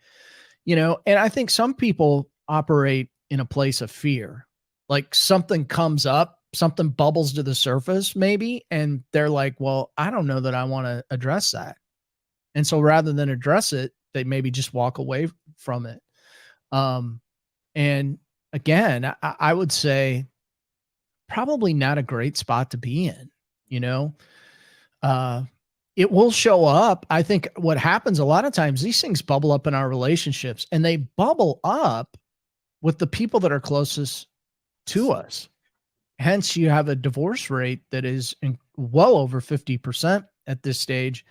And I think some people operate in a place of fear. Like something comes up, something bubbles to the surface maybe, and they're like, well, I don't know that I want to address that. And so rather than address it, they maybe just walk away from it. And again, I would say probably not a great spot to be in, you know? It will show up. I think what happens a lot of times, these things bubble up in our relationships, and they bubble up with the people that are closest to us. Hence, you have a divorce rate that is well over 50% at this stage,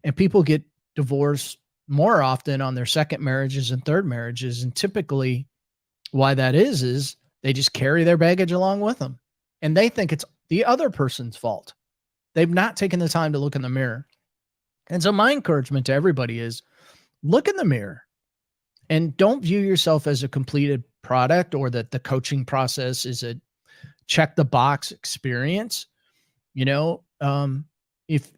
and people get divorced more often on their second marriages and third marriages. And typically, why that is they just carry their baggage along with them, and they think it's the other person's fault. They've not taken the time to look in the mirror. And so my encouragement to everybody is look in the mirror and don't view yourself as a completed product, or that the coaching process is a check the box experience. If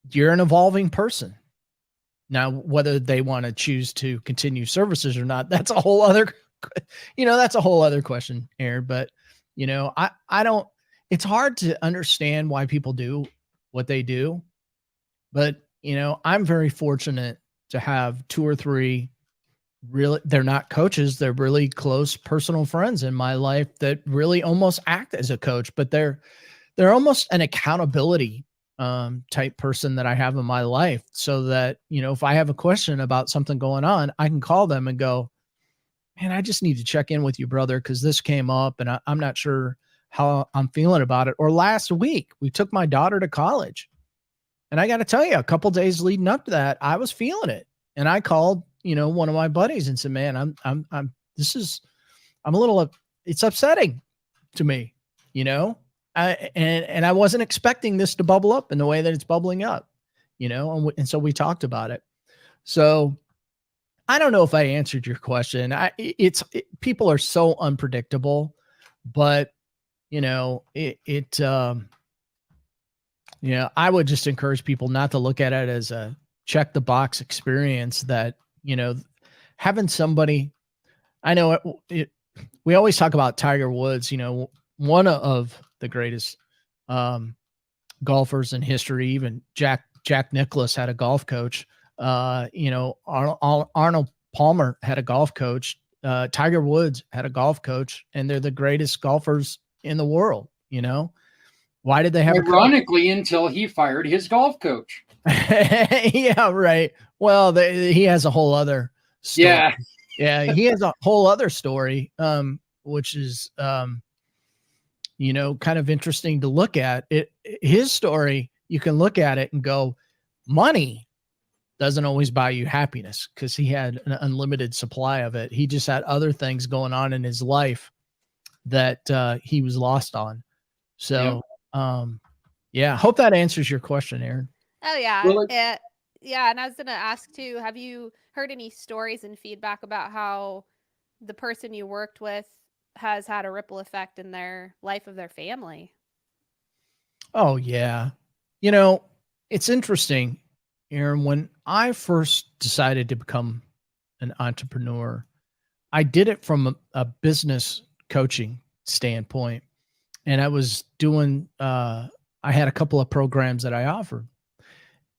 you're an evolving person. Now, whether they want to choose to continue services or not, that's a whole other, question, Aaron. But, I don't, it's hard to understand why people do what they do. But, I'm very fortunate to have two or three really, they're not coaches. They're really close personal friends in my life that really almost act as a coach, but they're almost an accountability type person that I have in my life, so that, if I have a question about something going on, I can call them and go, man, I just need to check in with you, brother, because this came up and I'm not sure how I'm feeling about it. Or last week, we took my daughter to college. And I got to tell you, a couple days leading up to that, I was feeling it. And I called, one of my buddies and said, man, I'm a little, it's upsetting to me, and I wasn't expecting this to bubble up in the way that it's bubbling up, and so we talked about it. So I don't know if I answered your question. People are so unpredictable, but I would just encourage people not to look at it as a check the box experience that, having somebody, I know we always talk about Tiger Woods, one of the greatest golfers in history. Even Jack Nicklaus had a golf coach. Arnold Palmer had a golf coach. Tiger Woods had a golf coach, and they're the greatest golfers in the world. Why did they have ironically until he fired his golf coach? Yeah, right. Well, he has a whole other story. Yeah, he has a whole other story, which is kind of interesting to look at. His story, you can look at it and go, money doesn't always buy you happiness, because he had an unlimited supply of it. He just had other things going on in his life that he was lost on. So, hope that answers your question, Aaron. Oh yeah. Well, Yeah. And I was going to ask too, have you heard any stories and feedback about how the person you worked with has had a ripple effect in their life of their family? Oh yeah. It's interesting, Aaron, when I first decided to become an entrepreneur, I did it from a business coaching standpoint. And I was doing, I had a couple of programs that I offered.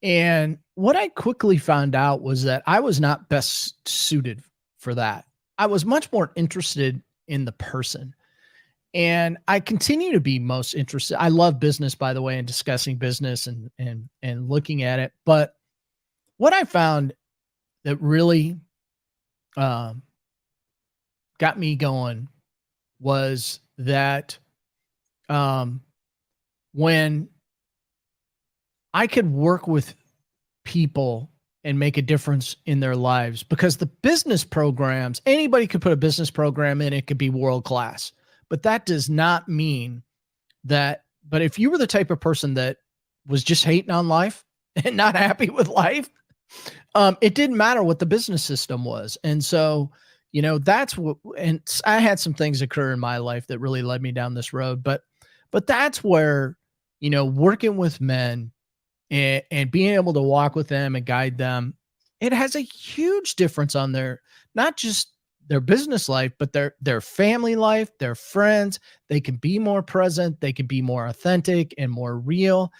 And what I quickly found out was that I was not best suited for that. I was much more interested in the person. And I continue to be most interested. I love business, by the way, and discussing business and looking at it. But what I found that really got me going was that when I could work with people and make a difference in their lives, because the business programs, anybody could put a business program in, it could be world class, but that does not mean that. But if you were the type of person that was just hating on life and not happy with life, it didn't matter what the business system was. And so, that's what, and I had some things occur in my life that really led me down this road, but that's where, working with men and being able to walk with them and guide them, it has a huge difference on not just their business life, but their family life, their friends. They can be more present. They can be more authentic and more real.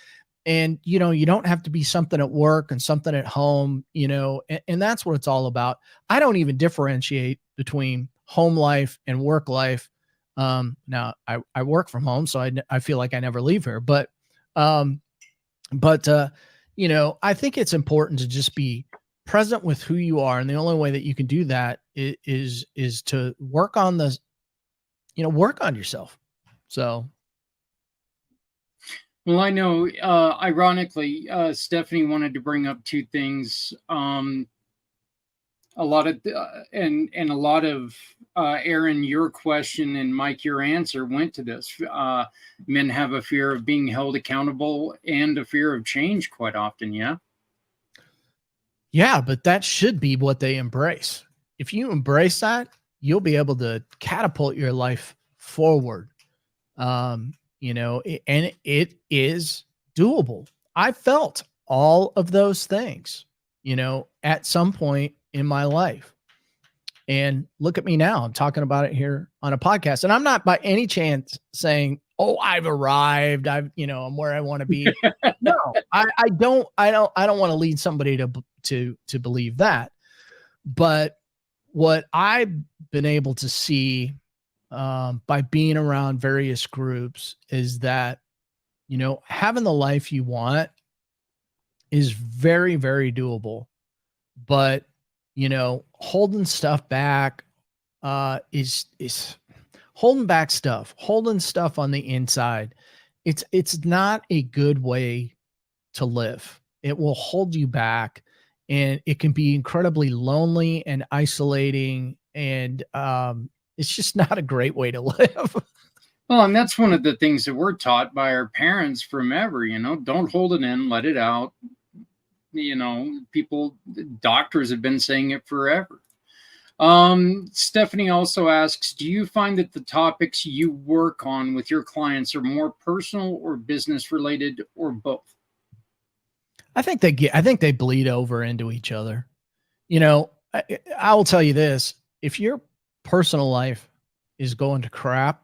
And, you don't have to be something at work and something at home, and that's what it's all about. I don't even differentiate between home life and work life. Now I work from home, so I feel like I never leave here, but I think it's important to just be present with who you are. And the only way that you can do that is to work on work on yourself. So. Well, I know, ironically, Stephanie wanted to bring up two things. A lot of, Aaron, your question, and Mike, your answer went to this. Men have a fear of being held accountable and a fear of change quite often. Yeah. Yeah, but that should be what they embrace. If you embrace that, you'll be able to catapult your life forward. And it is doable. I felt all of those things, at some point in my life. And look at me now. I'm talking about it here on a podcast. And I'm not by any chance saying, oh, I've arrived. I'm where I want to be. No, I don't want to lead somebody to believe that. But what I've been able to see by being around various groups is that, having the life you want is very, very doable. But, holding stuff back is holding back stuff, holding stuff on the inside. It's not a good way to live. It will hold you back, and it can be incredibly lonely and isolating. And it's just not a great way to live. Well, and that's one of the things that we're taught by our parents from ever, don't hold it in, let it out. Doctors have been saying it forever. Stephanie also asks, do you find that the topics you work on with your clients are more personal or business related, or both? I think they bleed over into each other. You know, I will tell you this: if your personal life is going to crap,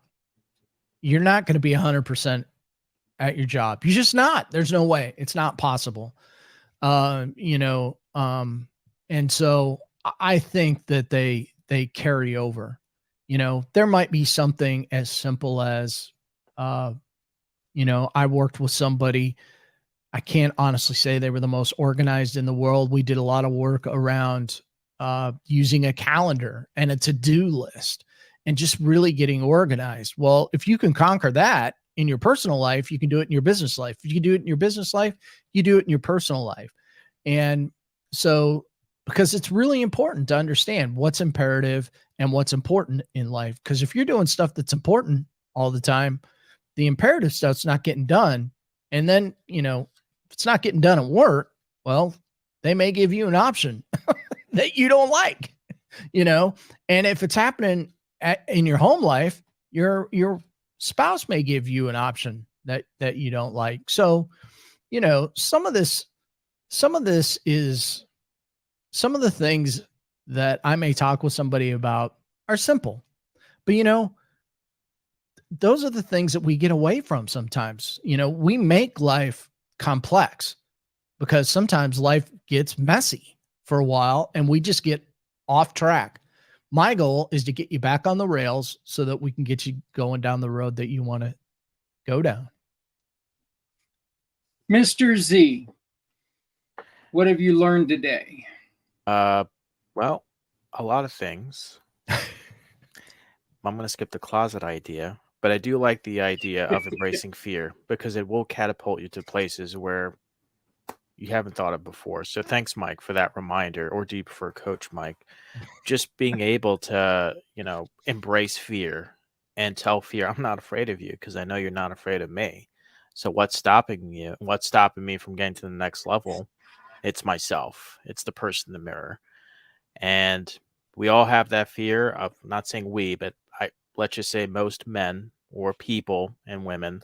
you're not going to be 100% at your job. You're just not. There's no way. It's not possible. You know, and so I think that they carry over. You know, there might be something as simple as, you know, I worked with somebody. I can't honestly say they were the most organized in the world. We did a lot of work around using a calendar and a to-do list and just really getting organized. Well, if you can conquer that in your personal life, you can do it in your business life. If you can do it in your business life, you do it in your personal life. And so, because it's really important to understand what's imperative and what's important in life. Because if you're doing stuff that's important all the time, the imperative stuff's not getting done. And then, you know, if it's not getting done at work, well, they may give you an option that you don't like, you know, and if it's happening in your home life, your spouse may give you an option that you don't like. So, you know, some of the things that I may talk with somebody about are simple, but you know, those are the things that we get away from sometimes. You know, we make life complex because sometimes life gets messy for a while and we just get off track. My goal is to get you back on the rails so that we can get you going down the road that you want to go down. Mr. Z, what have you learned today? Well, a lot of things. I'm going to skip the closet idea, but I do like the idea of embracing fear because it will catapult you to places where you haven't thought of before. So thanks, Mike, for that reminder. Or do you prefer Coach Mike? Just being able to, you know, embrace fear and tell fear, I'm not afraid of you because I know you're not afraid of me. So what's stopping you? What's stopping me from getting to the next level? It's myself. It's the person in the mirror. And we all have that fear of, I'm not saying we, but let's just say most men or people and women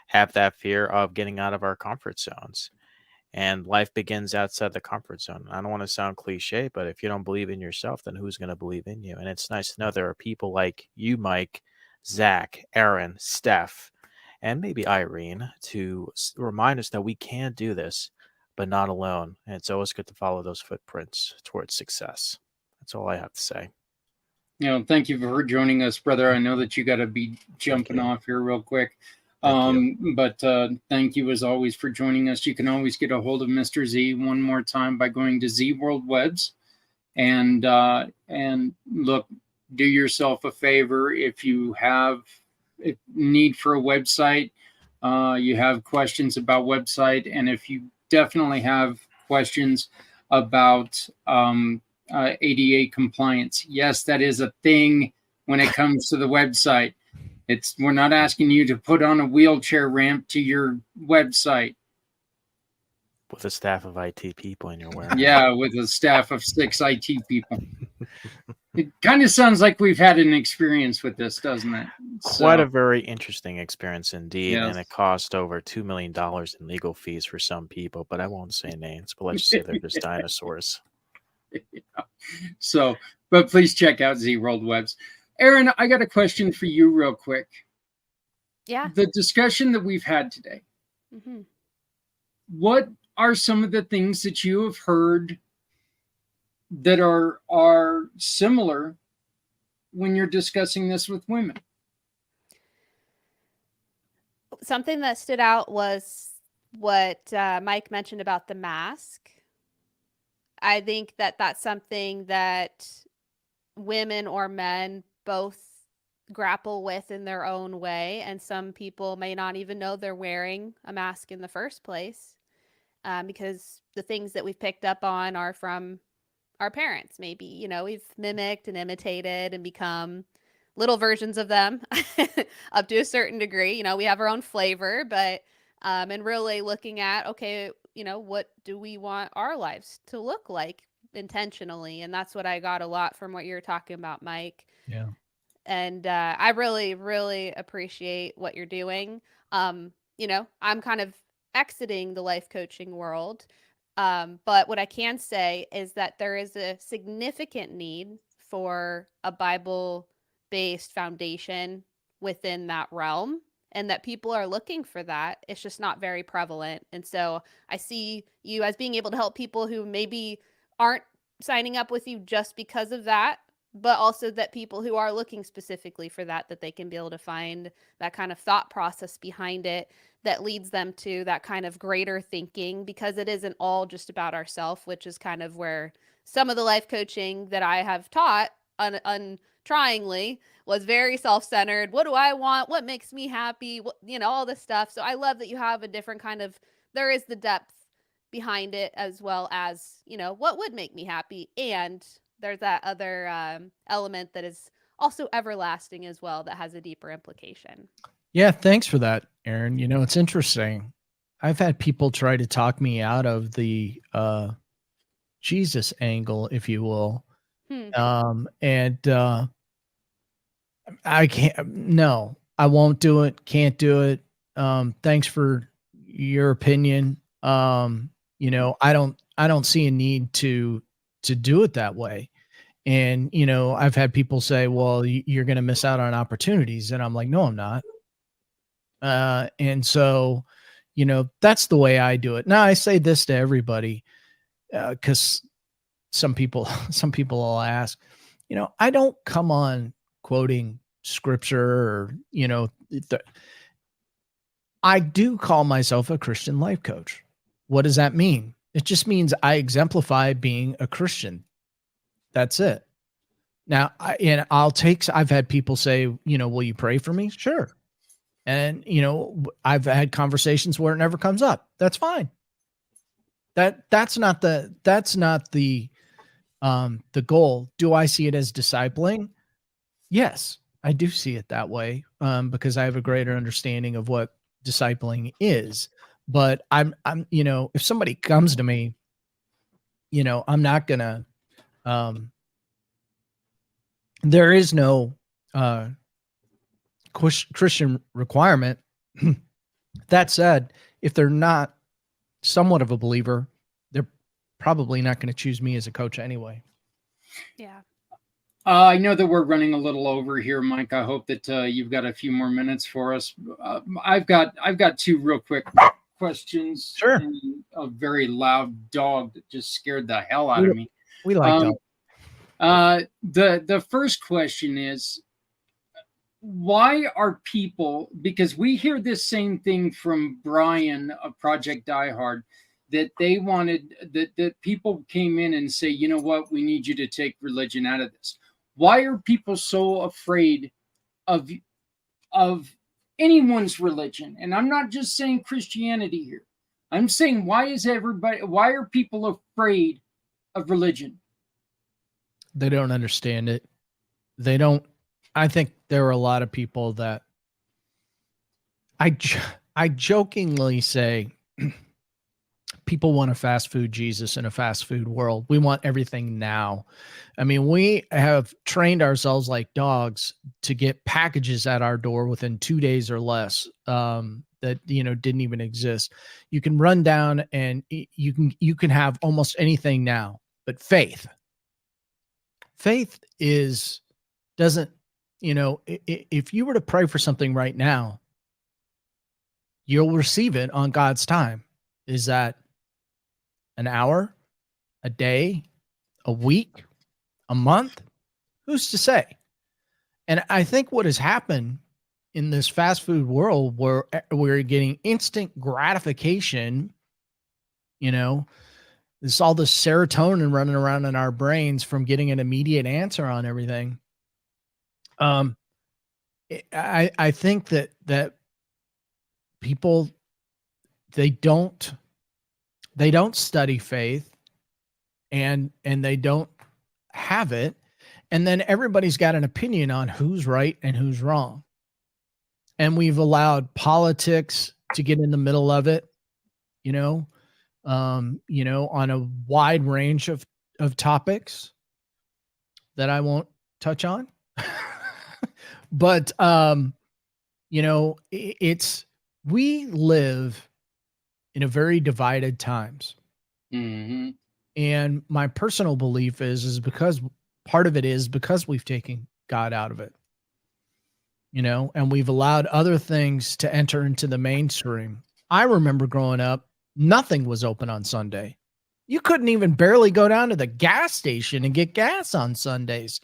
have that fear of getting out of our comfort zones. And life begins outside the comfort zone. I don't want to sound cliche, but if you don't believe in yourself, then who's going to believe in you? And it's nice to know there are people like you, Mike, Zach, Aaron, Steph, and maybe Irene to remind us that we can do this, but not alone. And it's always good to follow those footprints towards success. That's all I have to say. You know, thank you for joining us, brother. I know that you got to be jumping off here real quick. But thank you as always for joining us. You can always get a hold of Mr. Z one more time by going to Z World Webs and look, do yourself a favor. If you have a need for a website, you have questions about website, and if you definitely have questions about ADA compliance, yes, that is a thing when it comes to the website. We're not asking you to put on a wheelchair ramp to your website. With a staff of IT people in your warehouse. Yeah, with a staff of 6 IT people. It kind of sounds like we've had an experience with this, doesn't it? Quite a very interesting experience indeed. Yes. And it cost over $2 million in legal fees for some people, but I won't say names, but let's just say they're just dinosaurs. Yeah. So, but please check out Z World Webs. Aaron, I got a question for you real quick. Yeah. The discussion that we've had today, Mm-hmm. what are some of the things that you have heard that are similar when you're discussing this with women? Something that stood out was what Mike mentioned about the mask. I think that that's something that women or men both grapple with in their own way. And some people may not even know they're wearing a mask in the first place because the things that we've picked up on are from our parents. Maybe, you know, we've mimicked and imitated and become little versions of them up to a certain degree. You know, we have our own flavor, but and really looking at, okay, you know, what do we want our lives to look like intentionally? And that's what I got a lot from what you're talking about, Mike. Yeah. And I really, really appreciate what you're doing. You know, I'm kind of exiting the life coaching world. But what I can say is that there is a significant need for a Bible based foundation within that realm, and that people are looking for that. It's just not very prevalent. And so I see you as being able to help people who maybe aren't signing up with you just because of that, but also that people who are looking specifically for that, that they can be able to find that kind of thought process behind it that leads them to that kind of greater thinking, because it isn't all just about ourself, which is kind of where some of the life coaching that I have taught untryingly was very self-centered. What do I want? What makes me happy? What, all this stuff. So I love that you have a different kind of, there is the depth behind it, as well as, what would make me happy. And there's that other element that is also everlasting as well, that has a deeper implication. Yeah, thanks for that, Aaron. It's interesting. I've had people try to talk me out of the Jesus angle, if you will. And I can't, no, I won't do it. Can't do it. Thanks for your opinion. I don't see a need to do it that way. And, I've had people say, well, you're going to miss out on opportunities. And I'm like, no, I'm not. And so, that's the way I do it. Now I say this to everybody, cause some people will ask, I don't come on quoting scripture or, I do call myself a Christian life coach. What does that mean? It just means I exemplify being a Christian. That's it. Now, I've had people say, will you pray for me? Sure. And, I've had conversations where it never comes up. That's fine. That's not the goal. Do I see it as discipling? Yes, I do see it that way. Because I have a greater understanding of what discipling is. But I'm, if somebody comes to me, I'm not gonna, there is no, Christian requirement. That said, if they're not somewhat of a believer, they're probably not going to choose me as a coach anyway. Yeah. I know that we're running a little over here, Mike. I hope that you've got a few more minutes for us. I've got two real quick questions. Sure. And a very loud dog that just scared the hell out of me. We like dogs. The first question is, why are people, because we hear this same thing from Brian of Project Die Hard, that they wanted, that people came in and say, you know what, we need you to take religion out of this. Why are people so afraid of anyone's religion? And I'm not just saying Christianity here. I'm saying, why are people afraid of religion? They don't understand it. I think there are a lot of people that I jokingly say people want a fast food Jesus in a fast food world. We want everything now. I mean, we have trained ourselves like dogs to get packages at our door within 2 days or less, that, didn't even exist. You can run down and you can have almost anything now, but faith doesn't, if you were to pray for something right now, you'll receive it on God's time. Is that an hour, a day, a week, a month? Who's to say? And I think what has happened in this fast food world, where we're getting instant gratification, there's all this serotonin running around in our brains from getting an immediate answer on everything. I think that people, they don't study faith, and they don't have it. And then everybody's got an opinion on who's right and who's wrong. And we've allowed politics to get in the middle of it, on a wide range of topics that I won't touch on. But, we live in a very divided times. Hmm. And my personal belief is because part of it is because we've taken God out of it, and we've allowed other things to enter into the mainstream. I remember growing up, nothing was open on Sunday. You couldn't even barely go down to the gas station and get gas on Sundays.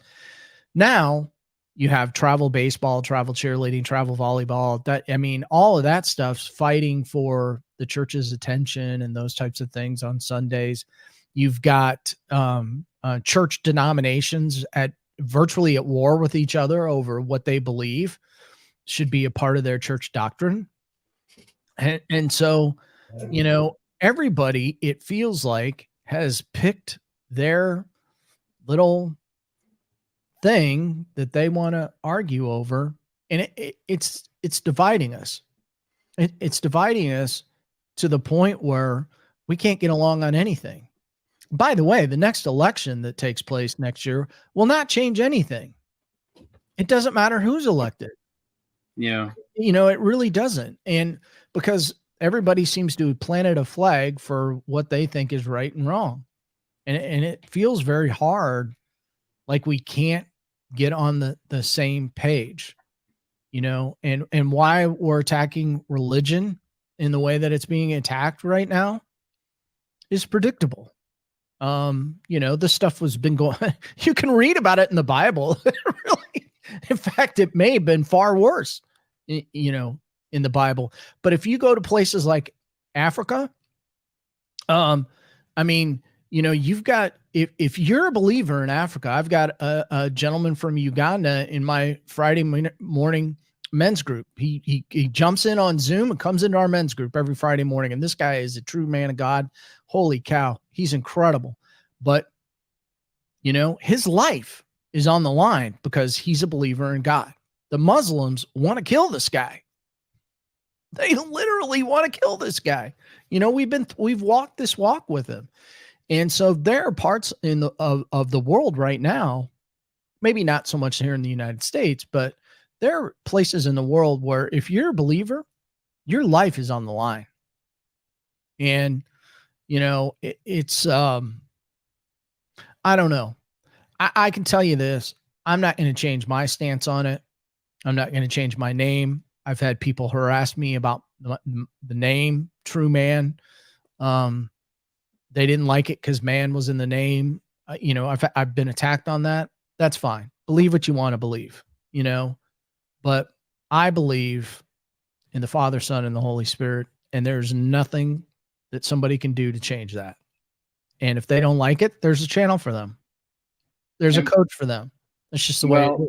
Now you have travel baseball, travel cheerleading, travel volleyball. All of that stuff's fighting for the church's attention and those types of things on Sundays. You've got church denominations virtually at war with each other over what they believe should be a part of their church doctrine. And so, everybody, it feels like, has picked their little thing that they want to argue over, and it's dividing us. It's dividing us to the point where we can't get along on anything. By the way, the next election that takes place next year will not change anything. It doesn't matter who's elected. Yeah. It really doesn't. And because everybody seems to have planted a flag for what they think is right and wrong. And it feels very hard, like we can't get on the same page, and why we're attacking religion in the way that it's being attacked right now is predictable. This stuff was been going, you can read about it in the Bible. Really, in fact, it may have been far worse, in the Bible. But if you go to places like Africa, you've got, if you're a believer in Africa, I've got a gentleman from Uganda in my Friday morning men's group. He jumps in on Zoom and comes into our men's group every Friday morning. And this guy is a true man of God. Holy cow. He's incredible. But, his life is on the line because he's a believer in God. The Muslims want to kill this guy. They literally want to kill this guy. We've walked this walk with him. And so there are parts of the world right now, maybe not so much here in the United States, but there are places in the world where if you're a believer, your life is on the line. And, it's, I don't know. I can tell you this. I'm not going to change my stance on it. I'm not going to change my name. I've had people harass me about the name True Man. They didn't like it because man was in the name. I've been attacked on that. That's fine. Believe what you want to believe, but I believe in the Father, Son, and the Holy Spirit. And there's nothing that somebody can do to change that. And if they don't like it, there's a channel for them. There's a coach for them. That's just the way it is.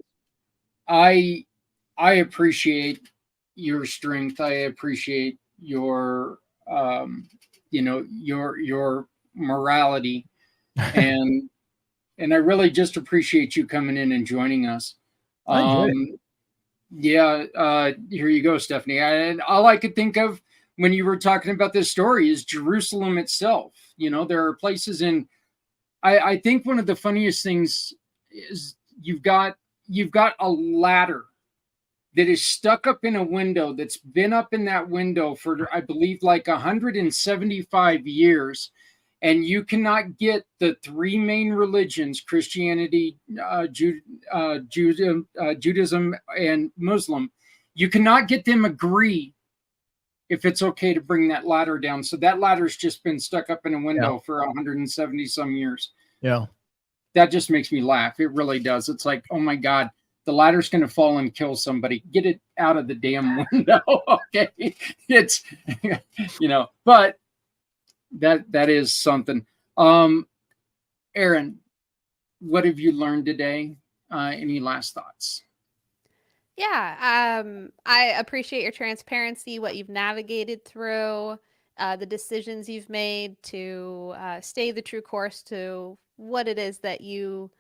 I appreciate your strength. I appreciate your, your morality, and I really just appreciate you coming in and joining us. Here you go, Stephanie. And all I could think of when you were talking about this story is Jerusalem itself. There are places I think one of the funniest things is you've got a ladder that is stuck up in a window that's been up in that window for, I believe, like 175 years. And you cannot get the three main religions, Christianity, Judaism, and Muslim. You cannot get them agree if it's okay to bring that ladder down. So that ladder's just been stuck up in a window for 170 some years. Yeah. That just makes me laugh. It really does. It's like, oh my God, the ladder's going to fall and kill somebody. Get it out of the damn window. Okay. It's, but that is something. Aaron, what have you learned today? Any last thoughts? Yeah. I appreciate your transparency, what you've navigated through, the decisions you've made to stay the true course to what it is that you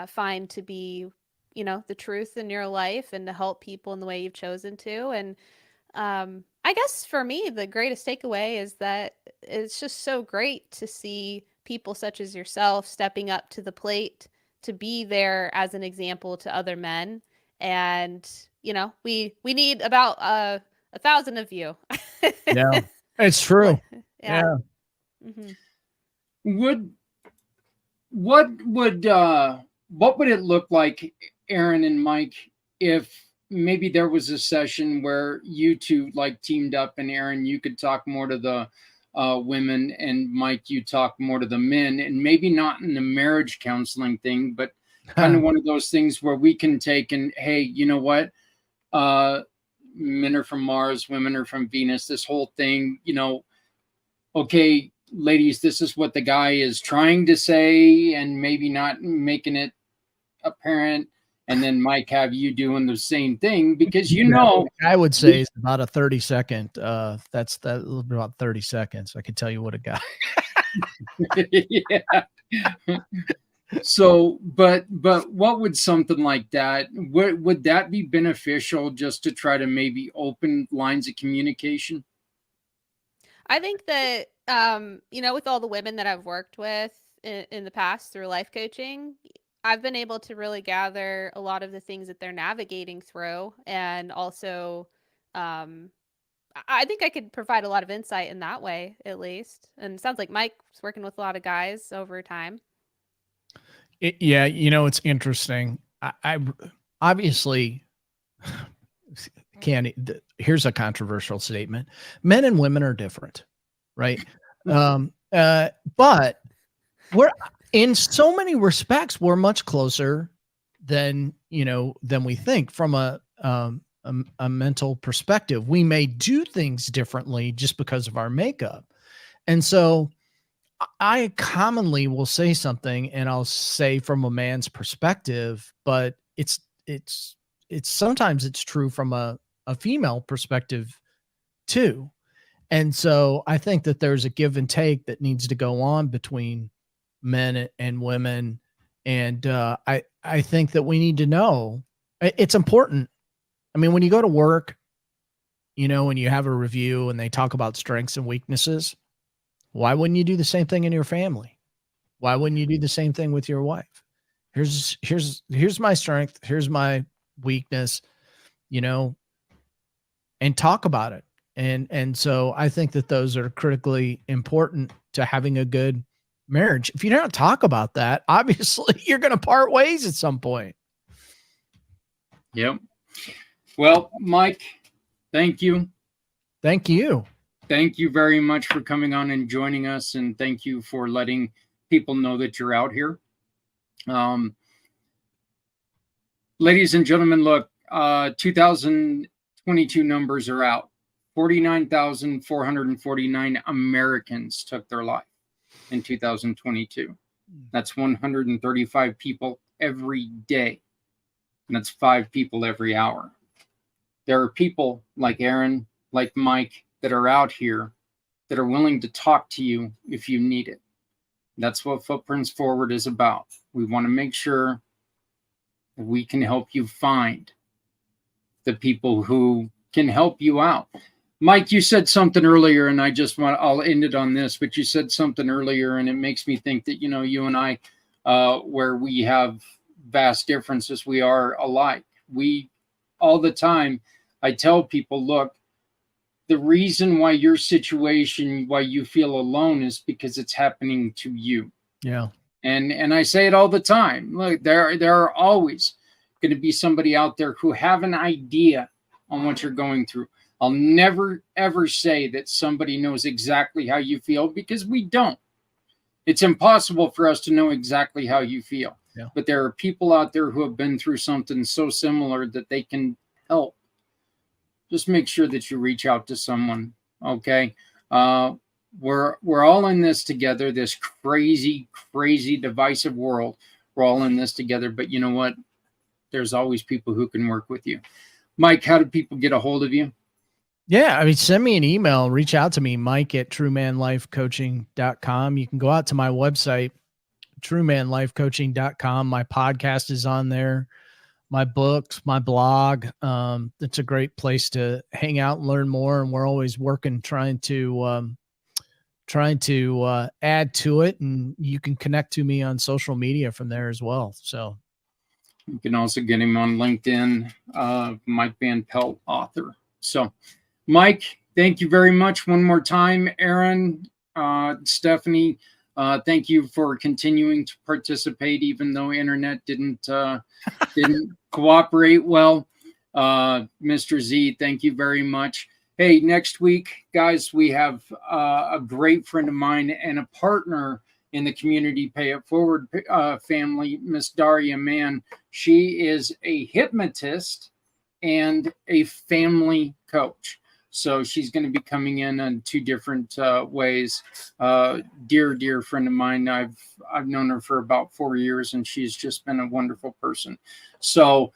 find to be, the truth in your life, and to help people in the way you've chosen to. And I guess for me, the greatest takeaway is that it's just so great to see people such as yourself stepping up to the plate to be there as an example to other men. And, we need about 1,000 of you. Yeah, it's true. Yeah. Yeah. Mm-hmm. would what would it look like, Aaron and Mike, if maybe there was a session where you two like teamed up, and Aaron, you could talk more to the women, and Mike, you talk more to the men, and maybe not in the marriage counseling thing, but kind of one of those things where we can take and, hey, you know what? Men are from Mars, women are from Venus, this whole thing, okay, ladies, this is what the guy is trying to say, and maybe not making it apparent. And then Mike, have you doing the same thing, because I would say it's about a 30-second. That's about 30 seconds. I can tell you what a guy. Yeah. So, but what would something like that, would that be beneficial, just to try to maybe open lines of communication? I think that, with all the women that I've worked with in the past through life coaching, I've been able to really gather a lot of the things that they're navigating through. And also, I think I could provide a lot of insight in that way, at least. And it sounds like Mike's working with a lot of guys over time. Yeah, it's interesting. I obviously can't. Here's a controversial statement: men and women are different, right? But we're, in so many respects, we're much closer than we think from a mental perspective. We may do things differently just because of our makeup, and so I commonly will say something, and I'll say from a man's perspective, but it's sometimes it's true from a female perspective too. And so I think that there's a give and take that needs to go on between men and women. And I think that we need to know, it's important. I mean, when you go to work, when you have a review and they talk about strengths and weaknesses, why wouldn't you do the same thing in your family? Why wouldn't you do the same thing with your wife? Here's my strength. Here's my weakness, and talk about it. And so I think that those are critically important to having a good marriage. If you don't talk about that, obviously you're going to part ways at some point. Yep. Well, Mike, thank you. Thank you. Thank you very much for coming on and joining us, and thank you for letting people know that you're out here. Ladies and gentlemen, look, 2022 numbers are out. 49,449 Americans took their life in 2022. That's 135 people every day, and that's 5 people every hour. There are people like Aaron, like Mike, that are out here that are willing to talk to you if you need it. That's what Footprints Forward is about. We want to make sure that we can help you find the people who can help you out. Mike, you said something earlier, and I'll end it on this, but you said something earlier, and it makes me think that, you and I, where we have vast differences, we are alike. All the time, I tell people, look, the reason why your situation, why you feel alone, is because it's happening to you. Yeah. And I say it all the time. Look, there are always going to be somebody out there who have an idea on what you're going through. I'll never, ever say that somebody knows exactly how you feel, because we don't. It's impossible for us to know exactly how you feel. Yeah. But there are people out there who have been through something so similar that they can help. Just make sure that you reach out to someone. Okay. We're all in this together, this crazy, crazy divisive world. We're all in this together, but you know what? There's always people who can work with you. Mike, how do people get a hold of you? Yeah. I mean, send me an email, reach out to me, Mike@truemanlifecoaching.com. You can go out to my website, truemanlifecoaching.com. My podcast is on there. My books, my blog. It's a great place to hang out and learn more. And we're always working, trying to add to it. And you can connect to me on social media from there as well. So you can also get him on LinkedIn, Mike Van Pelt, author. So Mike, thank you very much one more time. Aaron, Stephanie, Thank you for continuing to participate, even though internet didn't cooperate well. Mr. Z, thank you very much. Hey, next week, guys, we have a great friend of mine and a partner in the Community Pay It Forward family, Miss Daria Mann. She is a hypnotist and a family coach. So she's going to be coming in 2 different ways. Dear friend of mine. I've known her for about 4 years, and she's just been a wonderful person. So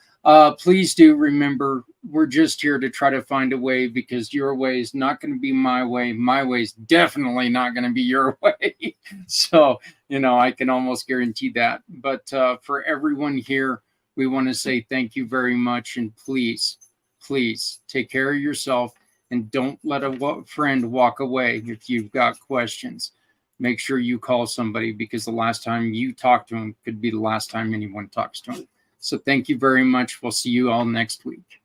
please do remember, we're just here to try to find a way, because your way is not going to be my way. My way is definitely not going to be your way. So, I can almost guarantee that. But for everyone here, we want to say thank you very much. And please take care of yourself, and don't let a friend walk away if you've got questions. Make sure you call somebody, because the last time you talk to them could be the last time anyone talks to them. So thank you very much. We'll see you all next week.